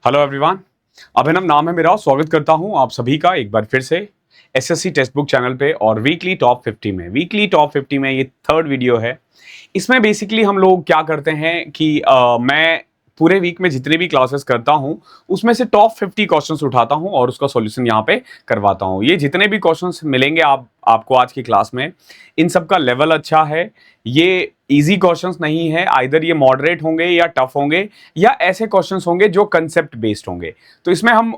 Hello everyone, अभिनव नाम है मेरा। स्वागत करता हूं आप सभी का एक बार फिर से एसएससी टेक्स्ट बुक चैनल पे और वीकली टॉप 50 में। वीकली टॉप 50 में ये थर्ड वीडियो है। इसमें बेसिकली हम लोग क्या करते हैं कि मैं पूरे वीक में जितने भी क्लासेस करता हूं उसमें से टॉप 50 क्वेश्चंस उठाता हूं और उसका सॉल्यूशन यहाँ पे करवाता हूं। ये जितने भी क्वेश्चंस मिलेंगे आपको आज की क्लास में, इन सब का लेवल अच्छा है। ये इजी क्वेश्चंस नहीं है, आइदर ये मॉडरेट होंगे या टफ होंगे या ऐसे क्वेश्चंस होंगे जो कंसेप्ट बेस्ड होंगे। तो इसमें हम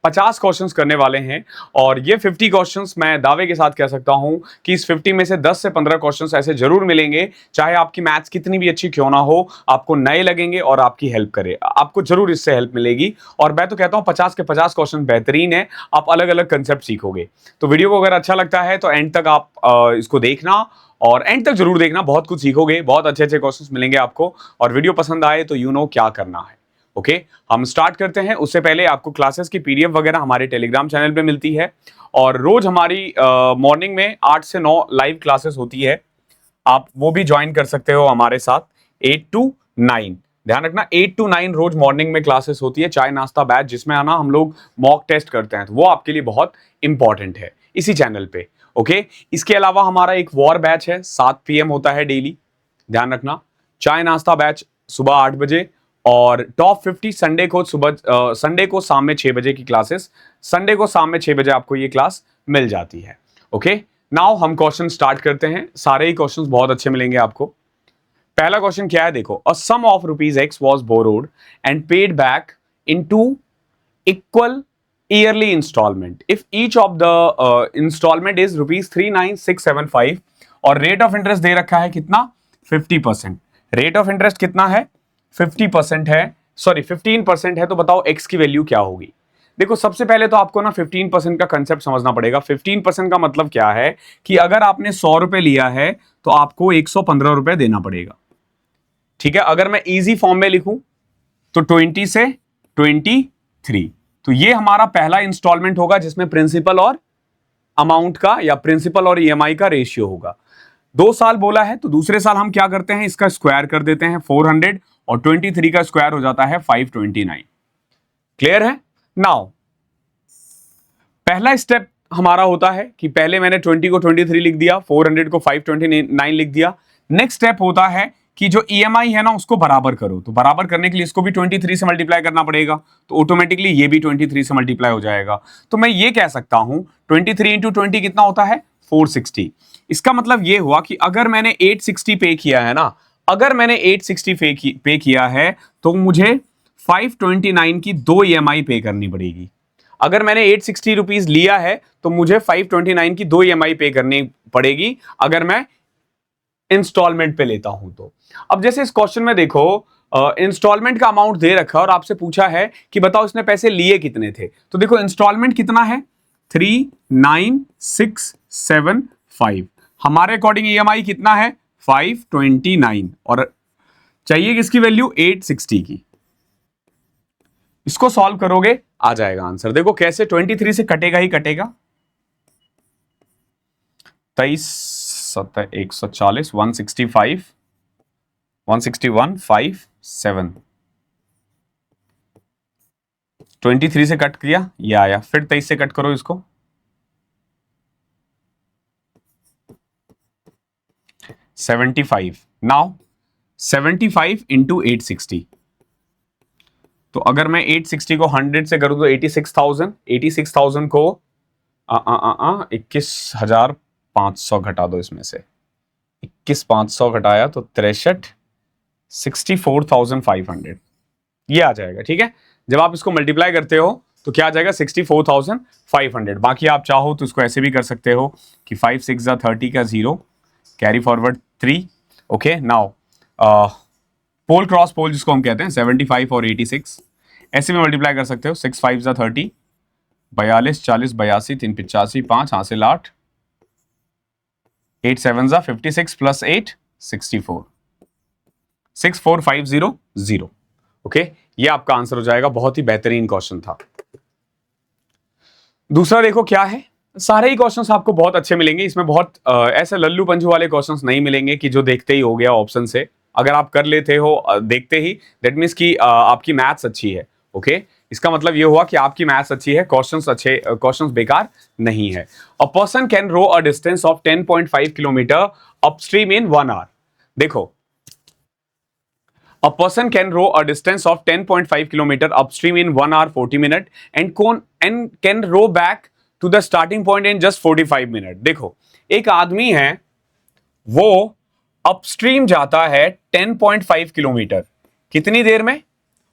50 क्वेश्चंस करने वाले हैं और ये 50 क्वेश्चंस मैं दावे के साथ कह सकता हूं कि इस 50 में से 10 से 15 क्वेश्चंस ऐसे जरूर मिलेंगे, चाहे आपकी मैथ्स कितनी भी अच्छी क्यों ना हो, आपको नए लगेंगे और आपकी हेल्प करे, आपको जरूर इससे हेल्प मिलेगी। और मैं तो कहता हूं 50 के 50 क्वेश्चन बेहतरीन है, आप अलग अलग कंसेप्ट सीखोगे। तो वीडियो को अगर अच्छा लगता है तो एंड तक आप इसको देखना और एंड तक जरूर देखना, बहुत कुछ सीखोगे, बहुत अच्छे अच्छे क्वेश्चंस मिलेंगे आपको। और वीडियो पसंद आए तो यू नो क्या करना है। ओके, हम स्टार्ट करते हैं। उससे पहले आपको क्लासेस की पीडीएफ वगैरह हमारे टेलीग्राम चैनल पे मिलती है और रोज हमारी मॉर्निंग में 8 से 9 लाइव क्लासेस होती है। आप वो भी ज्वाइन कर सकते हो हमारे साथ 8 to 9। ध्यान रखना 8 to 9 रोज मॉर्निंग में क्लासेस होती है, चाय नाश्ता बैच, जिसमें आना हम लोग मॉक टेस्ट करते हैं, तो वो आपके लिए बहुत इंपॉर्टेंट है इसी चैनल पे। ओके, इसके अलावा हमारा एक वॉर बैच है, 7 PM होता है डेली। ध्यान रखना, चाय नाश्ता बैच सुबह 8 बजे और टॉप 50 संडे को संडे को शाम में 6 बजे की क्लासेस। संडे को शाम में 6 बजे आपको ये क्लास मिल जाती है। ओके, नाउ हम क्वेश्चन स्टार्ट करते हैं। सारे ही क्वेश्चंस बहुत अच्छे मिलेंगे आपको। पहला क्वेश्चन क्या है, देखो। अ सम of ₹X was borrowed and paid back into equal yearly installment if each of the installment is ₹39675 और रेट ऑफ इंटरेस्ट दे रखा है कितना, 50%। रेट ऑफ इंटरेस्ट कितना है, 50% है, सॉरी 15% है। तो बताओ x की वैल्यू क्या होगी। देखो, सबसे पहले तो आपको ना 15% का कंसेप्ट समझना पड़ेगा। 15% का मतलब क्या है कि अगर आपने 100 रुपए लिया है तो आपको 115 रुपए देना पड़ेगा। ठीक है, अगर मैं इजी फॉर्म में लिखूं तो 20 से 23, तो ये हमारा पहला इंस्टॉलमेंट होगा जिसमें प्रिंसिपल और अमाउंट का या प्रिंसिपल और ईएमआई का रेशियो होगा। 2 साल बोला है तो दूसरे साल हम क्या करते हैं, इसका स्क्वायर कर देते हैं 400 और 23 का स्क्वायर हो जाता है 529। क्लियर है। नाउ पहला स्टेप हमारा होता है कि पहले मैंने 20 को 23 लिख दिया, 400 को 529 लिख दिया। नेक्स्ट स्टेप होता है कि जो ईएमआई है ना उसको बराबर करो। तो बराबर करने के लिए इसको भी 23 से मल्टीप्लाई करना पड़ेगा, तो ऑटोमेटिकली ये भी 23 से मल्टीप्लाई हो जाएगा। तो मैं ये कह सकता हूं 23 इंटू 20 कितना होता है, 460। इसका मतलब ये हुआ कि अगर मैंने 860 पे किया है ना, अगर मैंने 860 पे किया है तो मुझे 529 की 2 ईएमआई पे करनी पड़ेगी। अगर मैंने 860 रुपीज लिया है तो मुझे 529 की 2 ईएमआई पे करनी पड़ेगी अगर मैं इंस्टॉलमेंट पे लेता हूं तो। अब जैसे इस क्वेश्चन में देखो, इंस्टॉलमेंट का अमाउंट दे रखा है और आपसे पूछा है कि बताओ इसने पैसे लिए कितने थे। तो देखो इंस्टॉलमेंट कितना है, 39675। हमारे अकॉर्डिंग ईएमआई कितना है, 529 और चाहिए किसकी वैल्यू, 860 की। इसको सॉल्व करोगे आ जाएगा आंसर। देखो कैसे, 23 से कटेगा ही कटेगा, 23 140 165 161 57। 23 से कट किया, ये आया। फिर 23 से कट करो इसको, 75। Now 75 into 860। तो अगर मैं 860 को 100 से करूं तो 86,000। 86,000 को 21,500 घटा दो, इसमें से 21,500 घटाया तो 64,500 ये आ जाएगा। ठीक है, जब आप इसको मल्टीप्लाई करते हो तो क्या आ जाएगा, 64,500। बाकी आप चाहो तो इसको ऐसे भी कर सकते हो कि 5 6 30 का 0 कैरी फॉरवर्ड 3। ओके, नाउ पोल क्रॉस पोल जिसको हम कहते हैं, 75 और 86 ऐसे में मल्टीप्लाई कर सकते हो। 6 5 30, 42 40 82 3 85 5 हासिल 8, 8 7 56 प्लस 8 64, 64500। ओके, ये आपका आंसर हो जाएगा। बहुत ही बेहतरीन क्वेश्चन था। दूसरा देखो क्या है, सारे ही क्वेश्चंस आपको बहुत अच्छे मिलेंगे। इसमें बहुत ऐसे लल्लू पंजू वाले क्वेश्चंस नहीं मिलेंगे कि जो देखते ही हो गया ऑप्शन से। अगर आप कर लेते हो देखते ही, दैट मीन्स कि आपकी मैथ्स अच्छी है। ओके इसका मतलब ये हुआ कि आपकी मैथ्स अच्छी है, क्वेश्चंस बेकार नहीं है। A person can row a distance of 10.5 kilometre upstream in 1 hour. देखो, a person can row a distance of 10.5 kilometer upstream in 1 hour 40 minute and can row back to the starting point in just 45 minute। देखो, एक आदमी है, वो upstream जाता है 10.5 kilometre कितनी देर में,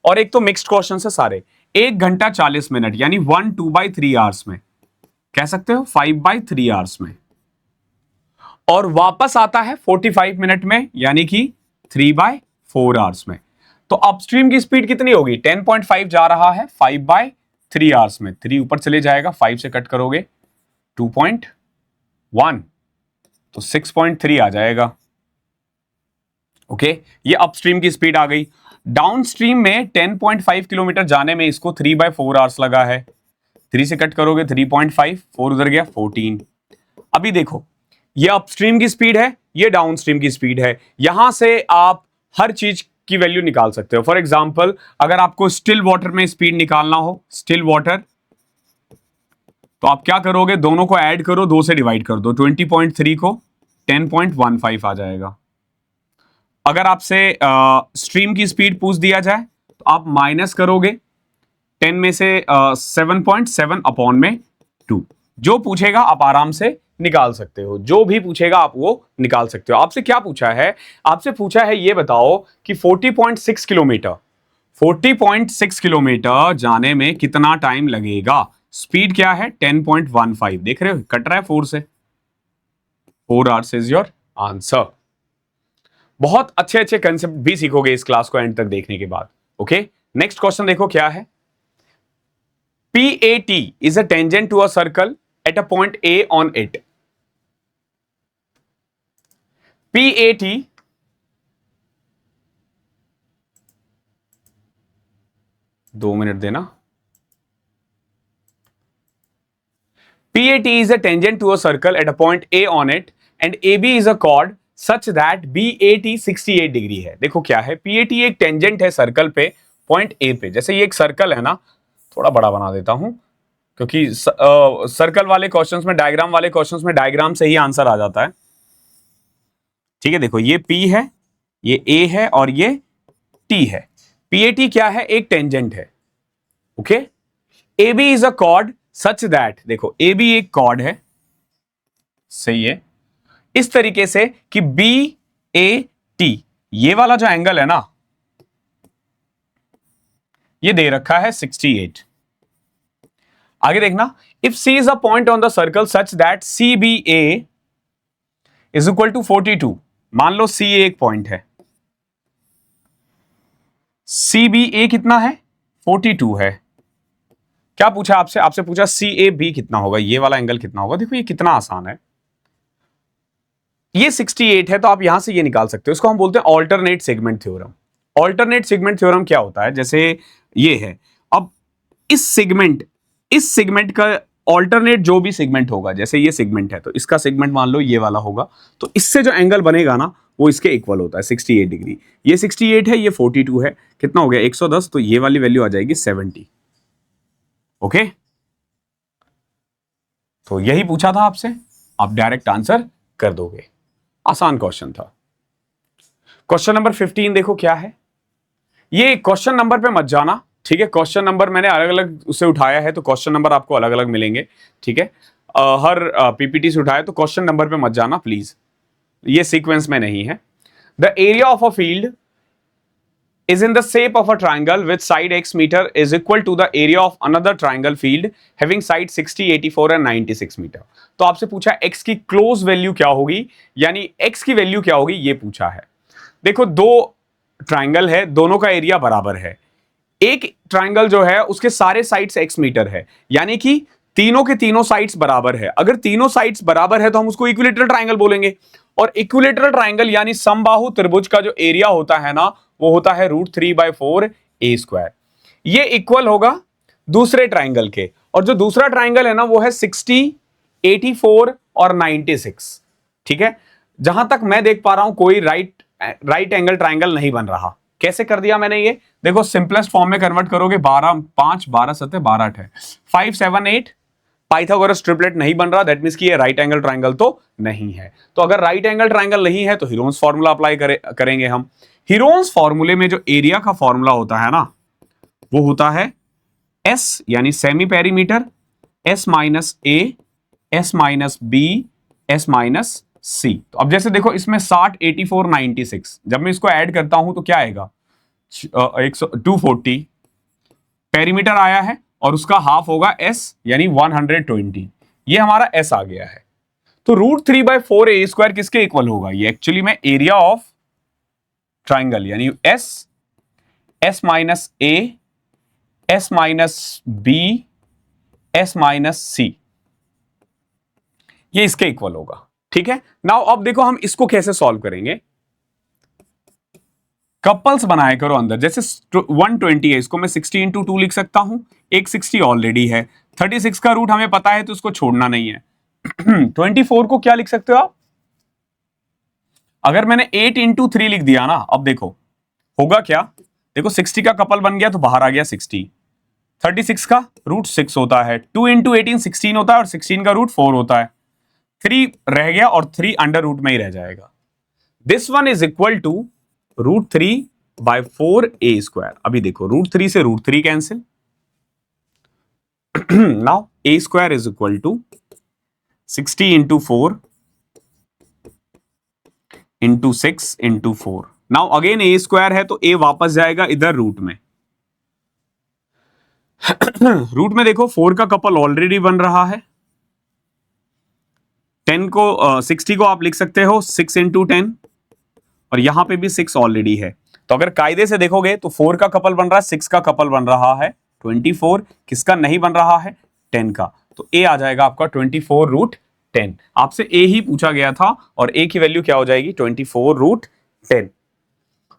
और एक तो मिक्स्ड क्वेश्चन से सारे, 1 घंटा 40 मिनट यानी 1/2/3 आवर्स में, कह सकते हो 5/3 आवर्स में, और वापस आता है 45 मिनट में यानी कि 3/4 आवर्स में। तो अपस्ट्रीम की स्पीड कितनी होगी, 10.5 जा रहा है 5/3 आवर्स में, 3 ऊपर चले जाएगा, 5 से कट करोगे 2.1 तो 6.3 आ जाएगा। ओके ये अपस्ट्रीम की स्पीड आ गई। डाउनस्ट्रीम में 10.5 किलोमीटर जाने में इसको 3/4 आवर्स लगा है, 3 से कट करोगे 3.5, 4 उधर गया 14। अभी देखो, ये अपस्ट्रीम की स्पीड है, ये डाउनस्ट्रीम की स्पीड है, यहां से आप हर चीज की वैल्यू निकाल सकते हो। फॉर एग्जांपल अगर आपको स्टिल वाटर में स्पीड निकालना हो, स्टिल वाटर, तो आप क्या करोगे, दोनों को ऐड करो, 2 से डिवाइड कर दो, 20.3 को 10.15 आ जाएगा। अगर आपसे स्ट्रीम की स्पीड पूछ दिया जाए तो आप माइनस करोगे 10 में से 7.7 अपॉन में 2, जो पूछेगा आप आराम से निकाल सकते हो, जो भी पूछेगा आप वो निकाल सकते हो। आपसे क्या पूछा है, आपसे पूछा है ये बताओ कि 40.6 किलोमीटर जाने में कितना टाइम लगेगा। स्पीड क्या है 10.15, देख रहे हो कट रहा है 4 से, 4 आवर्स इज योर आंसर। बहुत अच्छे अच्छे कंसेप्ट भी सीखोगे इस क्लास को एंड तक देखने के बाद। ओके नेक्स्ट क्वेश्चन देखो क्या है। PAT is a tangent to a circle at a point A on it। PAT दो मिनट देना। PAT is a tangent to a circle at a point A on it and AB is a chord such that BAT 68 degree है। देखो क्या है, PAT एक tangent है circle पे, point A पे। जैसे ये एक सर्कल है ना, थोड़ा बड़ा बना देता हूं क्योंकि सर्कल वाले क्वेश्चंस में, डायग्राम वाले क्वेश्चंस में डायग्राम से ही आंसर आ जाता है। ठीक है, देखो ये P है, ये A है और ये T है। PAT क्या है, एक टेंजेंट है। Okay AB is a cord such that, देखो AB एक कॉर्ड है, सही है, इस तरीके से कि BAT ये वाला जो एंगल है ना, ये दे रखा है 68। आगे देखना, if C is a point on the circle such that CBA is equal to 42। मान लो CA एक पॉइंट है, CBA कितना है 42 है। क्या पूछा आपसे, आपसे पूछा CAB कितना होगा, ये वाला एंगल कितना होगा। देखो ये कितना आसान है, ये 68 है तो आप यहां से ये निकाल सकते हो। इसको हम बोलते हैं alternate segment theorem. Alternate segment theorem क्या होता है, जैसे ये है, अब इस सेगमेंट का ऑल्टरनेट जो भी सेगमेंट होगा, जैसे ये सेगमेंट है तो इसका सेगमेंट मान लो ये वाला होगा, तो इससे जो एंगल बनेगा ना वो इसके इक्वल होता है 68 डिग्री। ये 68 है, ये 42 है, कितना हो गया 110, तो ये वाली वैल्यू आ जाएगी 70। ओके तो यही पूछा था आपसे, आप डायरेक्ट आंसर कर दोगे, आसान क्वेश्चन था। क्वेश्चन नंबर 15 देखो क्या है। ये क्वेश्चन नंबर पे मत जाना, ठीक है, क्वेश्चन नंबर मैंने अलग अलग उसे उठाया है तो क्वेश्चन नंबर आपको अलग अलग मिलेंगे, ठीक है। हर पीपीटी से उठाया तो क्वेश्चन नंबर पे मत जाना प्लीज, ये सीक्वेंस में नहीं है। The area of a field is in the shape of a triangle with side x meter is equal to the area of another triangle field having side 60, 84 and 96 metre. तो आपसे पूछा x की close value क्या होगी, यानी x की value क्या होगी, ये पूछा है। देखो दो ट्राइंगल है, दोनों का एरिया बराबर है। एक ट्राइंगल जो है उसके सारे साइड्स x मीटर है, यानी कि तीनों के तीनों साइड्स बराबर है। अगर तीनों साइड्स बराबर है तो हम उसको इक्विलेटरल ट्राइंगल बोलेंगे, और इक्विलेटरल ट्राइंगल यानी समबाहु त्रिभुज का जो एरिया होता है ना वो होता है √3/4a²। ये इक्वल होगा दूसरे ट्राइंगल के, और जो दूसरा ट्राइंगल है ना वो है 60, 84 और 96। ठीक है, जहां तक मैं देख पा रहा हूं कोई राइट एंगल ट्राइंगल नहीं बन रहा। कैसे कर दिया मैंने ये, देखो सिंपलेस्ट फॉर्म में कन्वर्ट करोगे 12 5 12 7 12 8 है 5 7 8। पाइथागोरस ट्रिपलेट नहीं बन रहा, दैट मींस कि ये राइट एंगल ट्रायंगल तो नहीं है। तो अगर राइट एंगल ट्रायंगल नहीं है तो हीरोन्स फार्मूला अप्लाई करेंगे हम। हीरोन्स फार्मूले में जो एरिया का फार्मूला होता है ना, वो होता है एस यानी semi perimeter, s minus a, s minus b, s minus c. तो अब जैसे देखो इसमें 60 84 96, जब मैं इसको ऐड करता हूं तो क्या आएगा 240 पेरीमीटर आया है और उसका हाफ होगा एस यानी 120। ये हमारा एस आ गया है। तो √3/4a² किसके इक्वल होगा? ये एक्चुअली में एरिया ऑफ ट्राइंगल यानी s minus a, s minus b, s minus c, ये इसके इक्वल होगा। ठीक है, नाउ अब देखो हम इसको कैसे सॉल्व करेंगे। कपल्स बनाए करो अंदर, जैसे 120 है, इसको मैं 60 × 2 लिख सकता हूं। एक 60 ऑलरेडी है, 36 का रूट हमें पता है तो इसको छोड़ना नहीं है। 24 को क्या लिख सकते हो आप? अगर मैंने 8 × 3 लिख दिया ना, अब देखो होगा क्या, देखो 60 का कपल बन गया तो बाहर आ गया 60। 36 का रूट 6 होता है, 2 × 18 16 होता है और 16 का रूट 4 होता है। 3 रह गया और 3 अंडर रूट में ही रह जाएगा। This one is equal to √3/4a²। अभी देखो √3 से √3 cancel. Now a² is equal to 60 × 4 × 6 × 4। Now again a² है तो a वापस जाएगा इधर रूट में। रूट में देखो 4 का कपल ऑलरेडी बन रहा है। 60 को आप लिख सकते हो 6 × 10 और यहां पे भी 6 ऑलरेडी है। तो अगर कायदे से देखोगे तो 4 का कपल बन रहा है, 6 का कपल बन रहा है 24, किसका नहीं बन रहा है 10 का। तो a आ जाएगा आपका 24√10। आपसे a ही पूछा गया था और a की वैल्यू क्या हो जाएगी 24√10।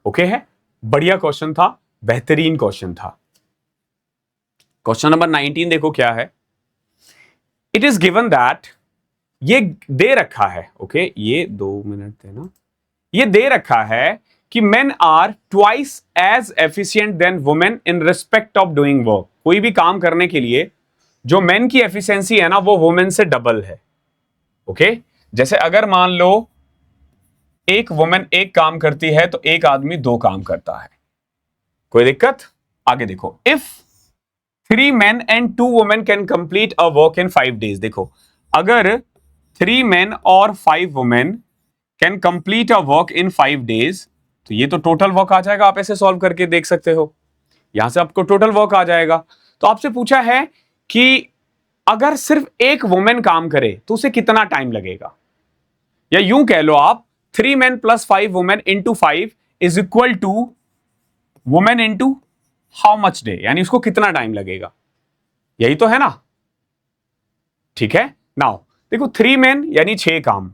ओके है, बढ़िया क्वेश्चन था, बेहतरीन क्वेश्चन था। क्वेश्चन नंबर 19 देखो क्या है। इट इज गिवन दैट, ये दे रखा है, ओके ये 2 मिनट देना। ये दे रखा है कि men are twice as efficient than women in respect of doing work। कोई भी काम करने के लिए जो men की एफिशिएंसी है ना वो वुमेन से डबल है। ओके, जैसे अगर मान लो एक वुमेन एक काम करती है तो एक आदमी 2 काम करता है, कोई दिक्कत? आगे देखो, if 3 men and 2 women can complete a work in 5 days। देखो अगर 3 men और 5 women can complete a work in 5 days, तो ये तो टोटल वर्क आ जाएगा। आप ऐसे सॉल्व करके देख सकते हो, यहां से आपको टोटल वर्क आ जाएगा। तो आपसे पूछा है कि अगर सिर्फ एक वुमेन काम करे तो उसे कितना टाइम लगेगा, या यूं कह लो आप 3 men + 5 women × 5 is equal to women into how much day, यानी उसको कितना टाइम लगेगा, यही तो है ना। ठीक है, नाउ देखो 3 men यानी 6 काम,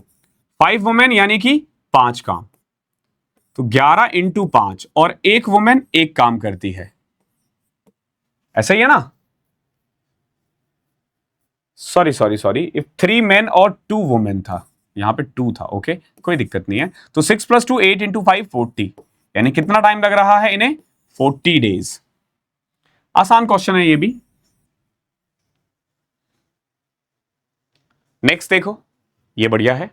5 वुमेन यानी कि 5 काम, तो 11 × 5 और एक वुमेन एक काम करती है, ऐसा ही है ना। सॉरी इफ 3 men और 2 वुमेन था, यहां पे 2 था, ओके कोई दिक्कत नहीं है। तो 6 + 2 8 × 5 40, यानी कितना टाइम लग रहा है इन्हें 40 days। आसान क्वेश्चन है ये भी। नेक्स्ट देखो, ये बढ़िया है।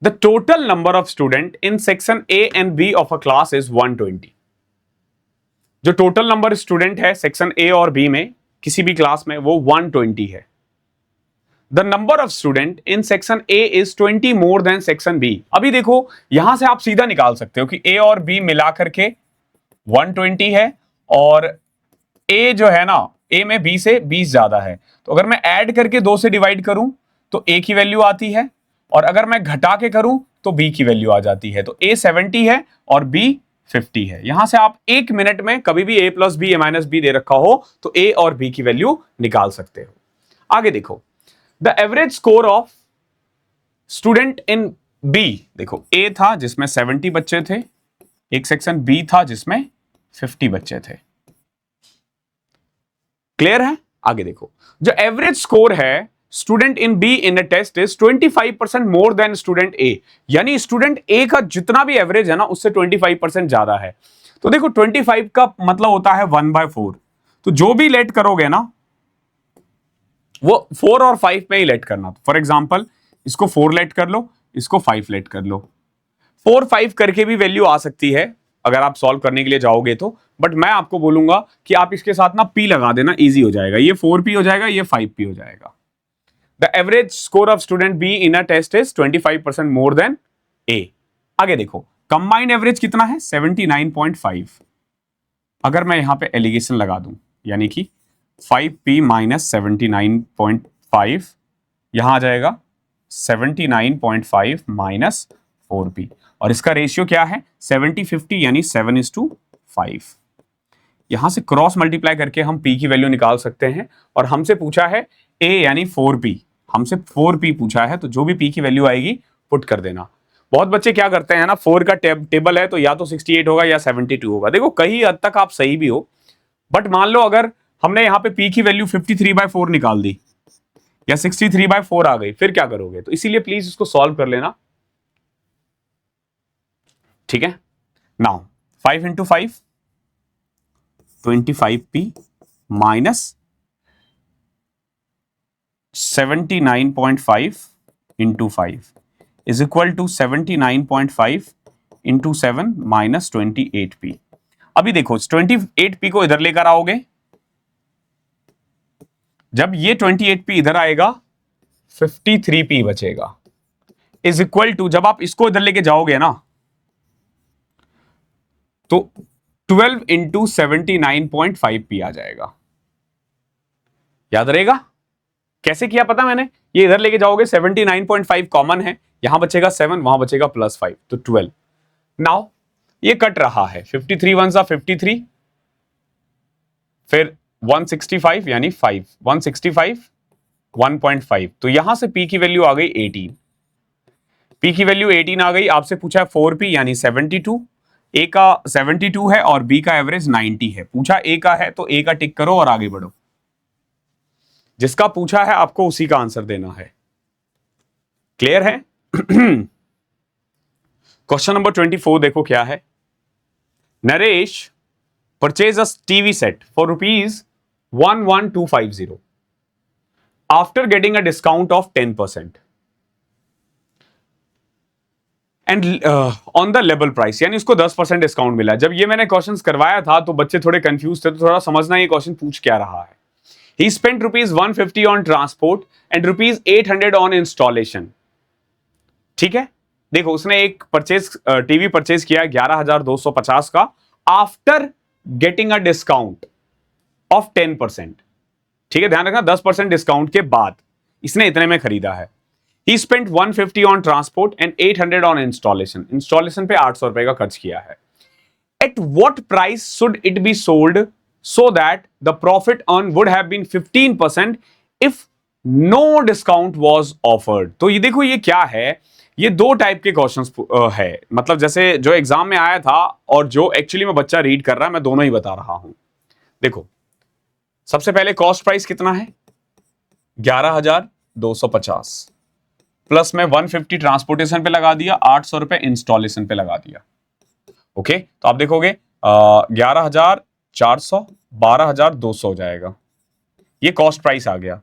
The total number of student in section A and B of a class is 120। जो टोटल नंबर स्टूडेंट है सेक्शन A और B में किसी भी क्लास में वो 120 है। The number of student in section A is 20 more than section B। अभी देखो यहां से आप सीधा निकाल सकते हो कि A और B मिला करके 120 है और A जो है ना A में B से 20 ज्यादा है। तो अगर मैं ऐड करके 2 से डिवाइड करूं तो A की वैल्यू आती है, और अगर मैं घटा के करूं तो B की वैल्यू आ जाती है। तो A 70 है और B 50 है। यहां से आप 1 मिनट में कभी भी A + B A - B दे रखा हो तो A और B की वैल्यू निकाल सकते हो। आगे देखो, the average score of student in B, देखो A था जिसमें 70 बच्चे थे, एक सेक्शन B था जिसमें 50 बच्चे थे। क्लियर है? आगे देखो, जो एवरेज स्कोर है student in B in a test is 25% more than student A, यानी स्टूडेंट ए का जितना भी एवरेज है ना उससे 25% ज्यादा है। तो देखो 25 का मतलब होता है 1/4, तो जो भी लेट करोगे ना वो 4 और 5 में ही लेट करना। फॉर एग्जाम्पल इसको 4 लेट कर लो, इसको 5 लेट कर लो। 4 5 करके भी वैल्यू आ सकती है अगर आप सॉल्व करने के लिए जाओगे तो, बट मैं आपको बोलूंगा कि आप इसके साथ ना पी लगा देना, इजी हो जाएगा। ये 4p हो जाएगा, ये 5p हो जाएगा। The average score of student B in a test is 25% more than A. आगे देखो कंबाइंड एवरेज कितना है 79.5। अगर मैं यहां पे एलिगेशन लगा दूं यानी कि 5p माइनस 79.5, यहां आ जाएगा 79.5 माइनस 4p, और इसका रेशियो क्या है 70-50 यानी 7:5। यहां से क्रॉस मल्टीप्लाई करके हम p की वैल्यू निकाल सकते हैं, और हमसे पूछा है a यानी 4p, हमसे 4p पूछा है, तो जो भी p की वैल्यू आएगी पुट कर देना। बहुत बच्चे क्या करते हैं ना, 4 का टेबल है तो या तो 68 होगा या 72 होगा। देखो कहीं हद तक आप सही भी हो, बट मान लो अगर हमने यहां पे p की वैल्यू 53/4 निकाल दी या 63/4 आ गई, फिर क्या करोगे? तो इसीलिए प्लीज इसको सॉल्व कर लेना, ठीक है। Now 5 into 5 25p minus 79.5 into 5 is equal to 79.5 into 7 minus 28p। अभी देखो 28p को इधर लेकर आओगे, जब ये 28p इधर आएगा 53p बचेगा, इज इक्वल टू जब आप इसको इधर लेके जाओगे ना तो 12 इंटू 79.5p आ जाएगा। याद रहेगा कैसे किया पता मैंने? ये इधर लेके जाओगे 79.5 कॉमन है, यहां बचेगा 7, वहां बचेगा +5 तो 12। नाउ ये कट रहा है 53 वन सा 53, फिर 165 यानी 5 165 1.5, तो यहां से p की वैल्यू आ गई 18। p की वैल्यू 18 आ गई। आपसे पूछा है 4p यानी 72, a का 72 है और b का एवरेज 90 है। पूछा a का है तो a का टिक करो और आगे बढ़ो। जिसका पूछा है आपको उसी का आंसर देना है। क्लियर है? क्वेश्चन नंबर 24 देखो क्या है। Naresh purchase a TV set for ₹11250 after getting a discount of 10% and on the level price, यानी उसको 10% डिस्काउंट मिला। जब ये मैंने क्वेश्चंस करवाया था तो बच्चे थोड़े कंफ्यूज थे, तो थोड़ा समझना ये क्वेश्चन पूछ क्या रहा है। He spent ₹150 on transport and ₹800 on installation। ठीक है, देखो उसने एक टीवी परचेज किया 11,250 का after getting a discount of 10%। ठीक है, ध्यान रखना 10% डिस्काउंट के बाद इसने इतने में खरीदा है। He spent 150 on transport and 800 on installation। Installation पे 800 रुपए का खर्च किया है। At what price should it be sold so that the profit earned would have been 15% if no discount was offered। तो ये देखो ये क्या है, ये दो टाइप के क्वेश्चंस है, मतलब जैसे जो एग्जाम में आया था और जो एक्चुअली में बच्चा रीड कर रहा है, मैं दोनों ही बता रहा हूं। देखो सबसे पहले कॉस्ट प्राइस कितना है 11,250 प्लस में 150 ट्रांसपोर्टेशन पे लगा दिया, 800 रुपए इंस्टॉलेशन पे लगा दिया। ओके, तो आप देखोगे 11,400 12,200 हो जाएगा। ये कॉस्ट प्राइस आ गया।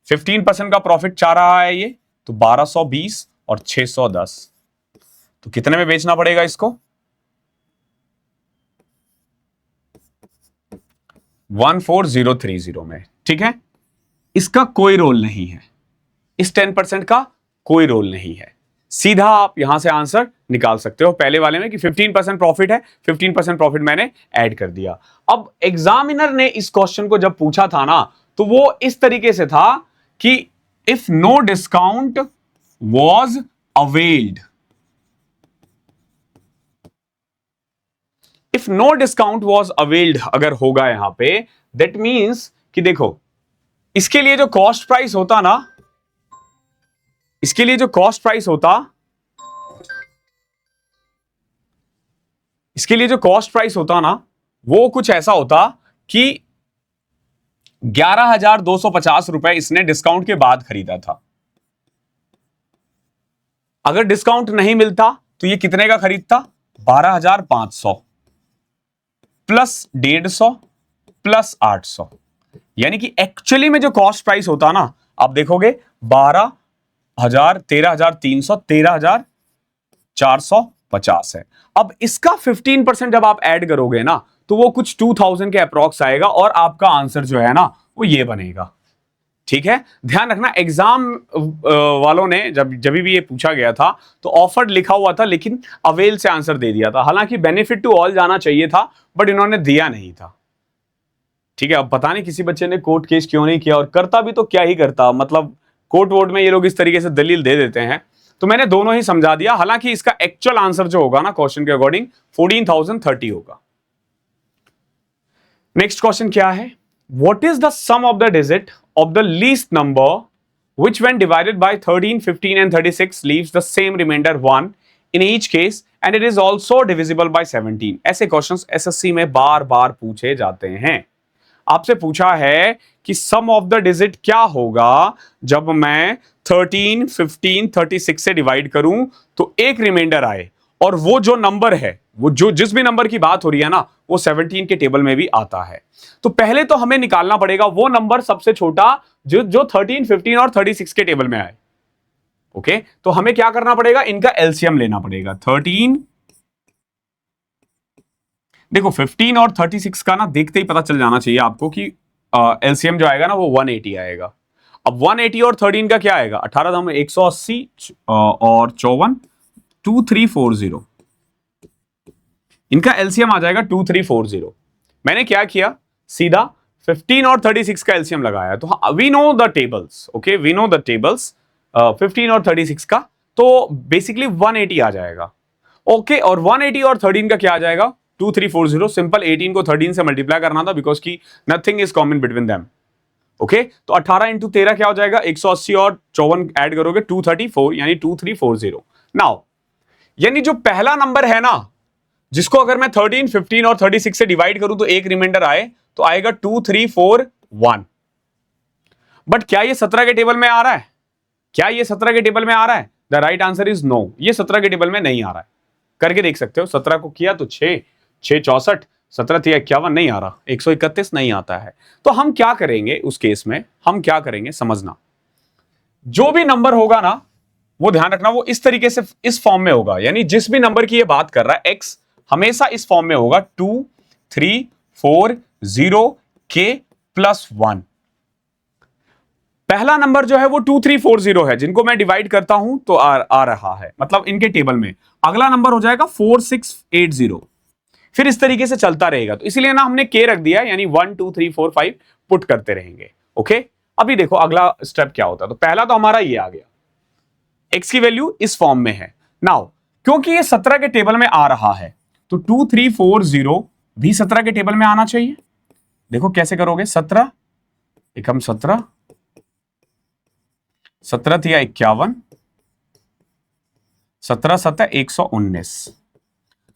15% का प्रॉफिट चाह रहा है ये, तो 1220 और 610, तो कितने में बेचना पड़ेगा इसको 14030 में। ठीक है, इसका कोई रोल नहीं है, इस 10% का कोई रोल नहीं है। सीधा आप यहां से आंसर निकाल सकते हो पहले वाले में कि 15% प्रॉफिट है, 15% प्रॉफिट मैंने ऐड कर दिया। अब एग्जामिनर ने इस क्वेश्चन को जब पूछा था ना तो वो इस तरीके से था कि if no discount was availed, if no discount was availed अगर होगा यहां पे, दैट मींस कि देखो इसके लिए जो कॉस्ट प्राइस होता ना, इसके लिए जो कॉस्ट प्राइस होता, इसके लिए जो कॉस्ट प्राइस होता ना वो कुछ ऐसा होता कि 11,250 रुपए इसने डिस्काउंट के बाद खरीदा था। अगर डिस्काउंट नहीं मिलता तो ये कितने का खरीदता 12,500। प्लस 150 प्लस 800, यानी कि एक्चुअली में जो कॉस्ट प्राइस होता ना, आप देखोगे 12,000, 13,300, 13,450 है। अब इसका 15% जब आप ऐड करोगे ना, तो वो कुछ 2000 के अप्रॉक्स आएगा और आपका आंसर जो है ना वो ये बनेगा। ठीक है, ध्यान रखना एग्जाम वालों ने जब भी ये पूछा गया था तो ऑफर्ड लिखा हुआ था, लेकिन अवेल से आंसर दे दिया था। हालांकि बेनिफिट टू ऑल जाना चाहिए था, बट इन्होंने दिया नहीं था। ठीक है, अब पता नहीं किसी बच्चे ने कोर्ट केस क्यों नहीं किया, और करता भी तो क्या ही करता, मतलब कोर्ट वोर्ट में ये लोग इस तरीके से दलील दे देते हैं। तो मैंने दोनों ही समझा दिया। हालांकि इसका एक्चुअल आंसर जो होगा ना क्वेश्चन के अकॉर्डिंग 14,030 होगा। नेक्स्ट क्वेश्चन क्या है, what is the sum of the digit of the least number which when divided by 13, 15 and 36 leaves the same remainder 1 in each case and it is also divisible by 17। ऐसे questions SSC में बार बार पूछे जाते हैं। आपसे पूछा है कि सम of the digit क्या होगा जब मैं 13, 15, 36 से डिवाइड करूं तो एक रिमाइंडर आए, और वो जो नंबर है, वो जो जिस भी नंबर की बात हो रही है ना, वो 17 के टेबल में भी आता है। तो पहले तो हमें निकालना पड़ेगा वो नंबर सबसे छोटा जो 13, 15 और 36 के टेबल में आए। ओके, तो हमें क्या करना पड़ेगा, इनका एलसीएम लेना पड़ेगा। 13, देखो 15 और 36 का ना देखते ही पता चल जाना चाहिए आपको कि एलसीएम जो आएगा ना वो 180 आएगा। अब 180 और 13 का क्या आएगा, 18 दाम 180 और 54 2340, इनका एलसीएम आ जाएगा 2340। मैंने क्या किया, सीधा 15 और 36 का एलसीएम लगाया। तो we know the tables, okay, we know the tables 15 और 36 का, तो बेसिकली 180 आ जाएगा। ओके, और 180 और 13 का क्या आ जाएगा, 2340। सिंपल, 18 को 13 से मल्टीप्लाई करना था बिकॉज की nothing is common between them. Okay, तो 18 इंटू 13 क्या हो जाएगा, 180 और 54 ऐड करोगे 234, यानी 2340। नाउ यानी जो पहला नंबर है ना, जिसको अगर मैं 13, 15 और 36 से डिवाइड करूं तो एक रिमाइंडर आए, तो आएगा 2341। बट क्या ये 17 के टेबल में आ रहा है, क्या ये 17 के टेबल में आ रहा है, the right answer is no, ये 17 के टेबल में नहीं आ रहा है। करके देख सकते हो, 17 को किया तो 6 64, 17 थी 51, नहीं आ रहा, 131 नहीं आता है। तो हम क्या करेंगे उस केस में, हम क्या करेंगे समझना, जो भी नंबर होगा ना, वो ध्यान रखना वो इस तरीके से इस फॉर्म में होगा। यानी जिस भी नंबर की ये बात कर रहा है एक्स, हमेशा इस फॉर्म में होगा 2 3 4 0 k प्लस 1। पहला नंबर जो है वो 2340 है, जिनको मैं डिवाइड करता हूं तो आ रहा है, मतलब इनके टेबल में। अगला नंबर हो जाएगा 4680, फिर इस तरीके से चलता रहेगा। तो इसीलिए ना हमने के रख दिया, यानी 1 2 3 4 5 पुट करते रहेंगे। ओके, अभी देखो अगला स्टेप क्या होता है। तो पहला तो हमारा ये आ गया, एक्स की वैल्यू इस फॉर्म में है। नाउ क्योंकि ये 17 के टेबल में आ रहा है, तो 2340 भी 17 के टेबल में आना चाहिए। देखो कैसे करोगे, 17 एकम 17, 17 थिया 51, 17 7 119।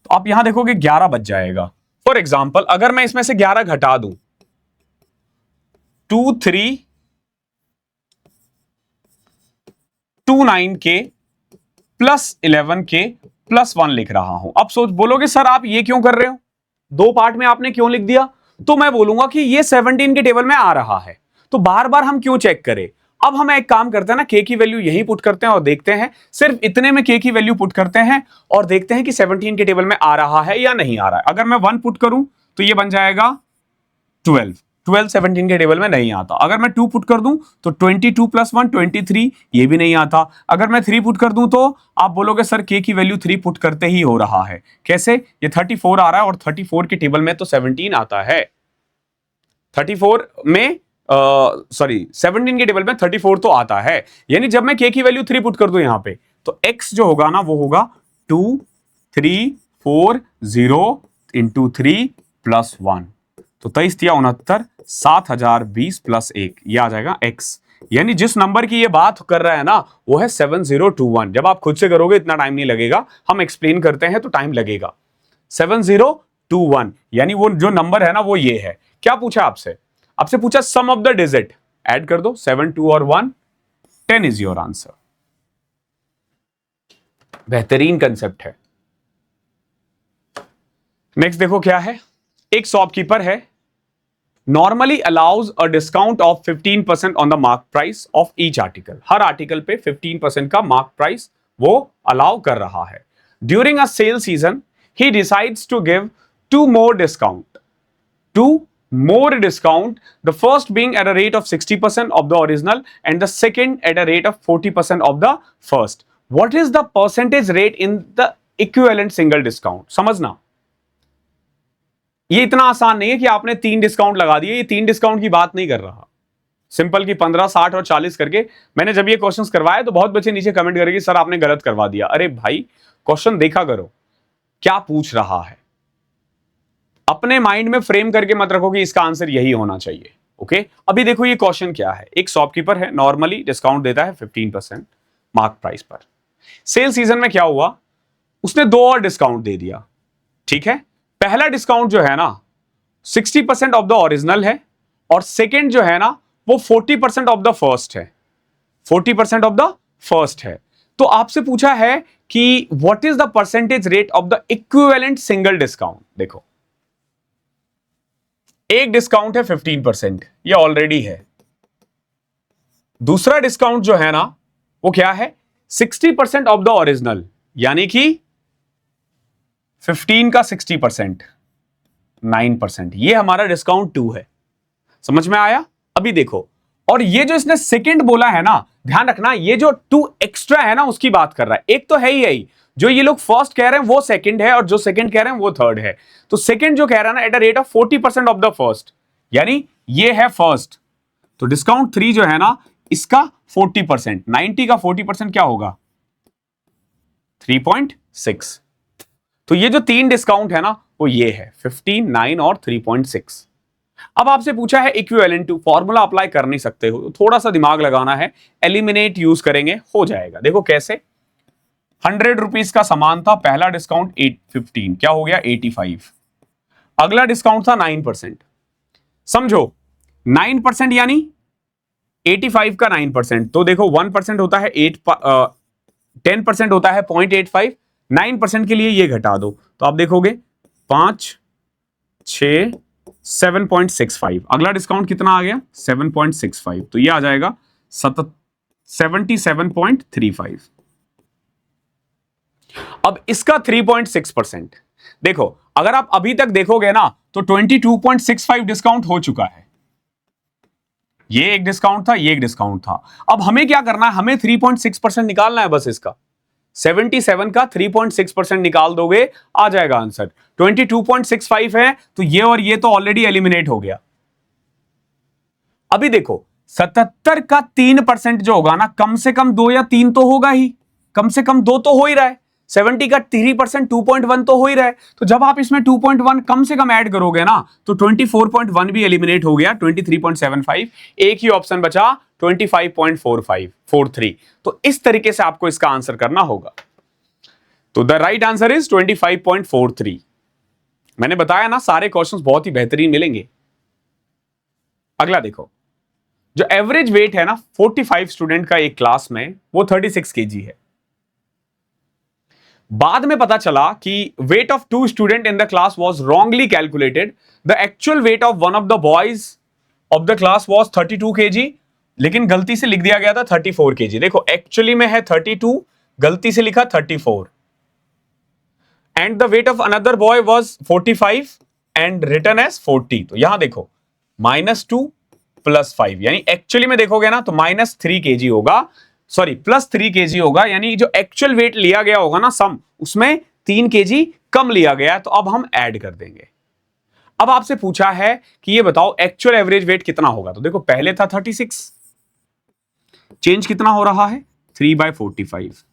तो आप यहां देखोगे 11 बच जाएगा। फॉर एग्जाम्पल अगर मैं इसमें से 11 घटा दूं, 2329 के प्लस 11 के प्लस 1 लिख रहा हूं। अब सोच बोलोगे सर आप ये क्यों कर रहे हो, दो पार्ट में आपने क्यों लिख दिया। तो मैं बोलूंगा कि ये 17 के टेबल में आ रहा है, तो बार बार हम क्यों चेक करें। अब हम एक काम करते हैं ना, के की वैल्यू यही पुट करते हैं और देखते हैं, सिर्फ इतने में के की वैल्यू पुट करते हैं और देखते हैं कि 17 के टेबल में आ रहा है या नहीं आ रहा है। अगर मैं 1 पुट करूं तो ये बन जाएगा 12, 17 के टेबल में नहीं आता। अगर मैं 2 पुट कर दूं तो 22 प्लस 1 23, ये भी नहीं आता। अगर मैं 3 पुट कर दूं तो आप बोलोगे सर के की वैल्यू 3 पुट करते ही हो रहा है। कैसे, ये 34 आ रहा है और 34 के टेबल में तो 17 आता है। 34 में सॉरी 17 के टेबल में 34 तो आता है। यानी जब मैं के की वैल्यू 3 पुट कर दूं यहां पे, तो x जो होगा ना वो होगा 2 3 4 0 इंटू 3 प्लस 1। तो 23 या 69 7020 प्लस 1, ये आ जाएगा x। यानी जिस नंबर की ये बात कर रहा है ना वो है 7021। जब आप खुद से करोगे इतना टाइम नहीं लगेगा, हम एक्सप्लेन करते हैं तो टाइम लगेगा। 7021 यानी वो जो नंबर है ना वो ये है। क्या पूछा आपसे, आपसे पूछा सम ऑफ द डिजिट, ऐड कर दो 7 2 और 1, 10 इज योर आंसर। बेहतरीन कंसेप्ट है। नेक्स्ट देखो क्या है, एक शॉपकीपर है, normally allows a discount of 15% on the mark price of each article. Her article पे 15% का मार्क प्राइस वो अलाउ कर रहा है। ड्यूरिंग अ सेल सीजन ही decides to give to more discount, the first being at a rate of 60% of the original and the second at a rate of 40% of the first. What is the percentage rate in the equivalent single discount? समझना, ये इतना आसान नहीं है कि आपने 3 discount लगा दिए। ये 3 डिस्काउंट की बात नहीं कर रहा, सिंपल की 15, 60 और 40 करके। मैंने जब ये क्वेश्चंस करवाए तो बहुत बच्चे नीचे कमेंट करेंगे सर आपने गलत करवा दिया। अरे भाई, क्वेश्चन देखा करो क्या पूछ रहा है, अपने माइंड में फ्रेम करके मत रखो कि इसका आंसर यही होना चाहिए। ओके, अभी देखो ये क्वेश्चन क्या है। एक शॉपकीपर है, नॉर्मली डिस्काउंट देता है 15% मार्क प्राइस पर। सेल सीजन में क्या हुआ, उसने 2 और डिस्काउंट दे दिया। ठीक है, पहला डिस्काउंट जो है ना 60% ऑफ द ओरिजिनल है और सेकेंड जो है ना वो 40% ऑफ द फर्स्ट है। 40% ऑफ द फर्स्ट है। तो आपसे पूछा है कि what is the percentage rate of the equivalent single discount. देखो, एक डिस्काउंट है 15%, ये ऑलरेडी है। दूसरा डिस्काउंट जो है ना वो क्या है, 60% ऑफ द ओरिजिनल, यानी कि 15 का 60%, 9%। ये हमारा डिस्काउंट 2 है। समझ में आया? अभी देखो, और ये जो इसने सेकंड बोला है ना, ध्यान रखना, ये जो 2 एक्स्ट्रा है ना उसकी बात कर रहा है। एक तो है ही यही, जो ये लोग फर्स्ट कह रहे हैं वो सेकंड है और जो सेकंड कह रहे हैं वो थर्ड है। तो सेकंड जो कह रहा है ना at a rate of 40% of the first, यानी ये है फर्स्ट। तो डिस्काउंट 3 जो है ना इसका 40%, 90 का 40% क्या होगा, 3.6। तो ये जो 3 डिस्काउंट है ना वो ये है 15, 9 और 3.6। अब आपसे पूछा है इक्विवेलेंट टू, फॉर्मूला अप्लाई कर नहीं सकते हो तो थोड़ा सा दिमाग लगाना है, एलिमिनेट यूज करेंगे, हो जाएगा। देखो कैसे, 100 रुपीज का सामान था, पहला डिस्काउंट 15, क्या हो गया 85। अगला डिस्काउंट था 9%। समझो 9% यानी 85 का 9%, तो देखो 1% होता है 10% होता है 0.85, 9% के लिए ये घटा दो तो आप देखोगे 5, 6, 7.65। अगला डिस्काउंट कितना आ गया 7.65, तो ये आ जाएगा 77.35। अब इसका 3.6%। देखो अगर आप अभी तक देखोगे ना तो 22.65 डिस्काउंट हो चुका है। ये एक डिस्काउंट था, ये एक डिस्काउंट था। अब हमें क्या करना है, हमें 3.6% निकालना है बस। इसका 77 का 3.6% निकाल दोगे आ जाएगा आंसर। 22.65 है तो ये और ये तो ऑलरेडी एलिमिनेट हो गया। अभी देखो 77 का 3% जो होगा ना, कम से कम 2 या 3 तो होगा ही, कम से कम 2 तो हो ही रहा है। 70 का 3% 2.1 तो हो ही रहा है। तो जब आप इसमें 2.1 कम से कम ऐड करोगे ना तो 24.1 भी एलिमिनेट हो गया, 23.75। एक ही ऑप्शन बचा 25.43। तो इस तरीके से आपको इसका आंसर करना होगा। तो द राइट आंसर इज 25.43। मैंने बताया ना सारे क्वेश्चंस बहुत ही बेहतरीन मिलेंगे। अगला देखो, जो एवरेज वेट है ना 45 स्टूडेंट का एक क्लास में, वो 36 केजी है। बाद में पता चला कि weight of 2 student in the class was wrongly calculated. The actual weight of one of the boys of the class was 32 KG, लेकिन गलती से लिख दिया गया था 34 केजी। देखो एक्चुअली में है 32, गलती से लिखा 34। And the weight of another boy was 45 and written as 40। तो यहां देखो -2 + 5, यानी एक्चुअली में देखोगे ना तो -3 केजी होगा, सॉरी +3 केजी होगा। यानी जो एक्चुअल वेट लिया गया होगा ना सम, उसमें 3 केजी कम लिया गया। तो अब हम ऐड कर देंगे। अब आपसे पूछा है कि ये बताओ एक्चुअल एवरेज वेट कितना होगा। तो देखो पहले था 36, चेंज कितना हो रहा है 3/45।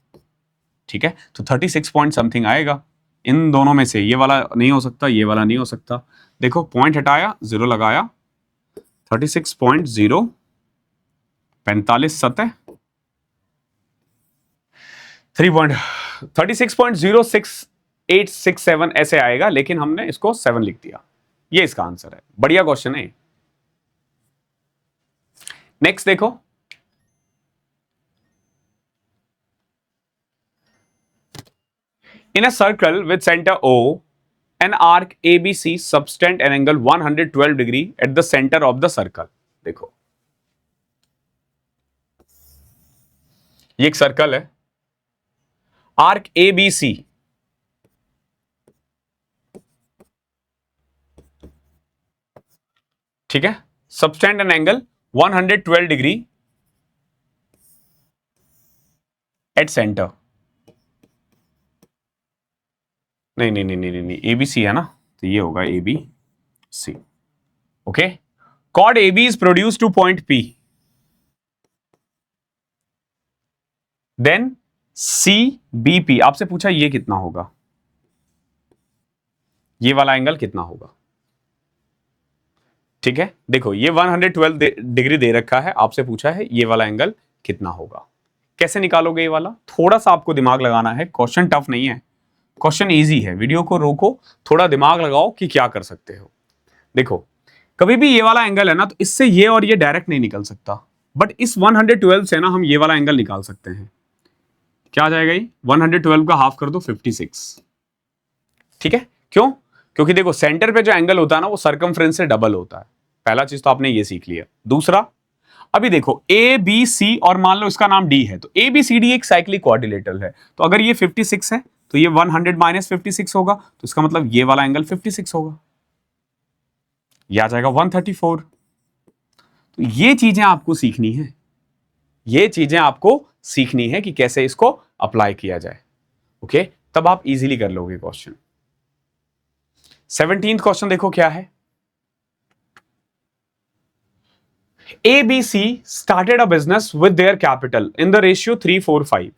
ठीक है, तो 36 पॉइंट समथिंग आएगा। इन दोनों में से ये वाला नहीं हो सकता, ये वाला नहीं हो सकता। देखो पॉइंट हटाया, 0 लगाया, 36.0, 45 सतह 36.0687 ऐसे आएगा, लेकिन हमने इसको 7 लिख दिया। ये इसका आंसर है। बढ़िया क्वेश्चन है। नेक्स्ट देखो, in a circle with center O an arc ABC subtend an angle 112 degree at the centre of the circle. देखो ये एक सर्कल है, आर्क ABC ठीक है, subtend an angle 112 degree at centre. नहीं ABC है ना, तो ये होगा ABC। Okay, chord AB is produce to point P, then CBP। आपसे पूछा ये कितना होगा, ये वाला एंगल कितना होगा। ठीक है, देखो ये 112 डिग्री दे रखा है, आपसे पूछा है ये वाला एंगल कितना होगा। कैसे निकालोगे ये वाला, थोड़ा सा आपको दिमाग लगाना है, क्वेश्चन टफ नहीं है, क्वेश्चन इजी है। वीडियो को रोको, थोड़ा दिमाग लगाओ कि क्या कर सकते हो। देखो कभी भी ये वाला एंगल है ना, तो इससे ये और ये डायरेक्ट नहीं निकल सकता, बट इस 112 से ना हम ये वाला एंगल निकाल सकते हैं। क्या आ जाएगा ये, 112 का हाफ कर दो 56। ठीक है, क्यों, क्योंकि देखो सेंटर पे जो एंगल होता है ना वो सर्कमफ्रेंस से डबल होता है। पहला चीज तो आपने ये सीख लिया। दूसरा, अभी देखो ABC और मान लो इसका नाम D है, तो ABCD एक साइक्लिक क्वाड्रिलेटरल है, तो अगर ये 56 है तो ये 100 माइनस 56 होगा, तो इसका मतलब ये वाला एंगल 56 होगा, ये आ जाएगा 134। तो ये चीजें आपको सीखनी है, ये चीजें आपको सीखनी है कि कैसे इसको अप्लाई किया जाए। ओके, तब आप इजीली कर लोगे क्वेश्चन। 17th क्वेश्चन देखो क्या है, ABC started a business with their capital in the ratio 3:4:5।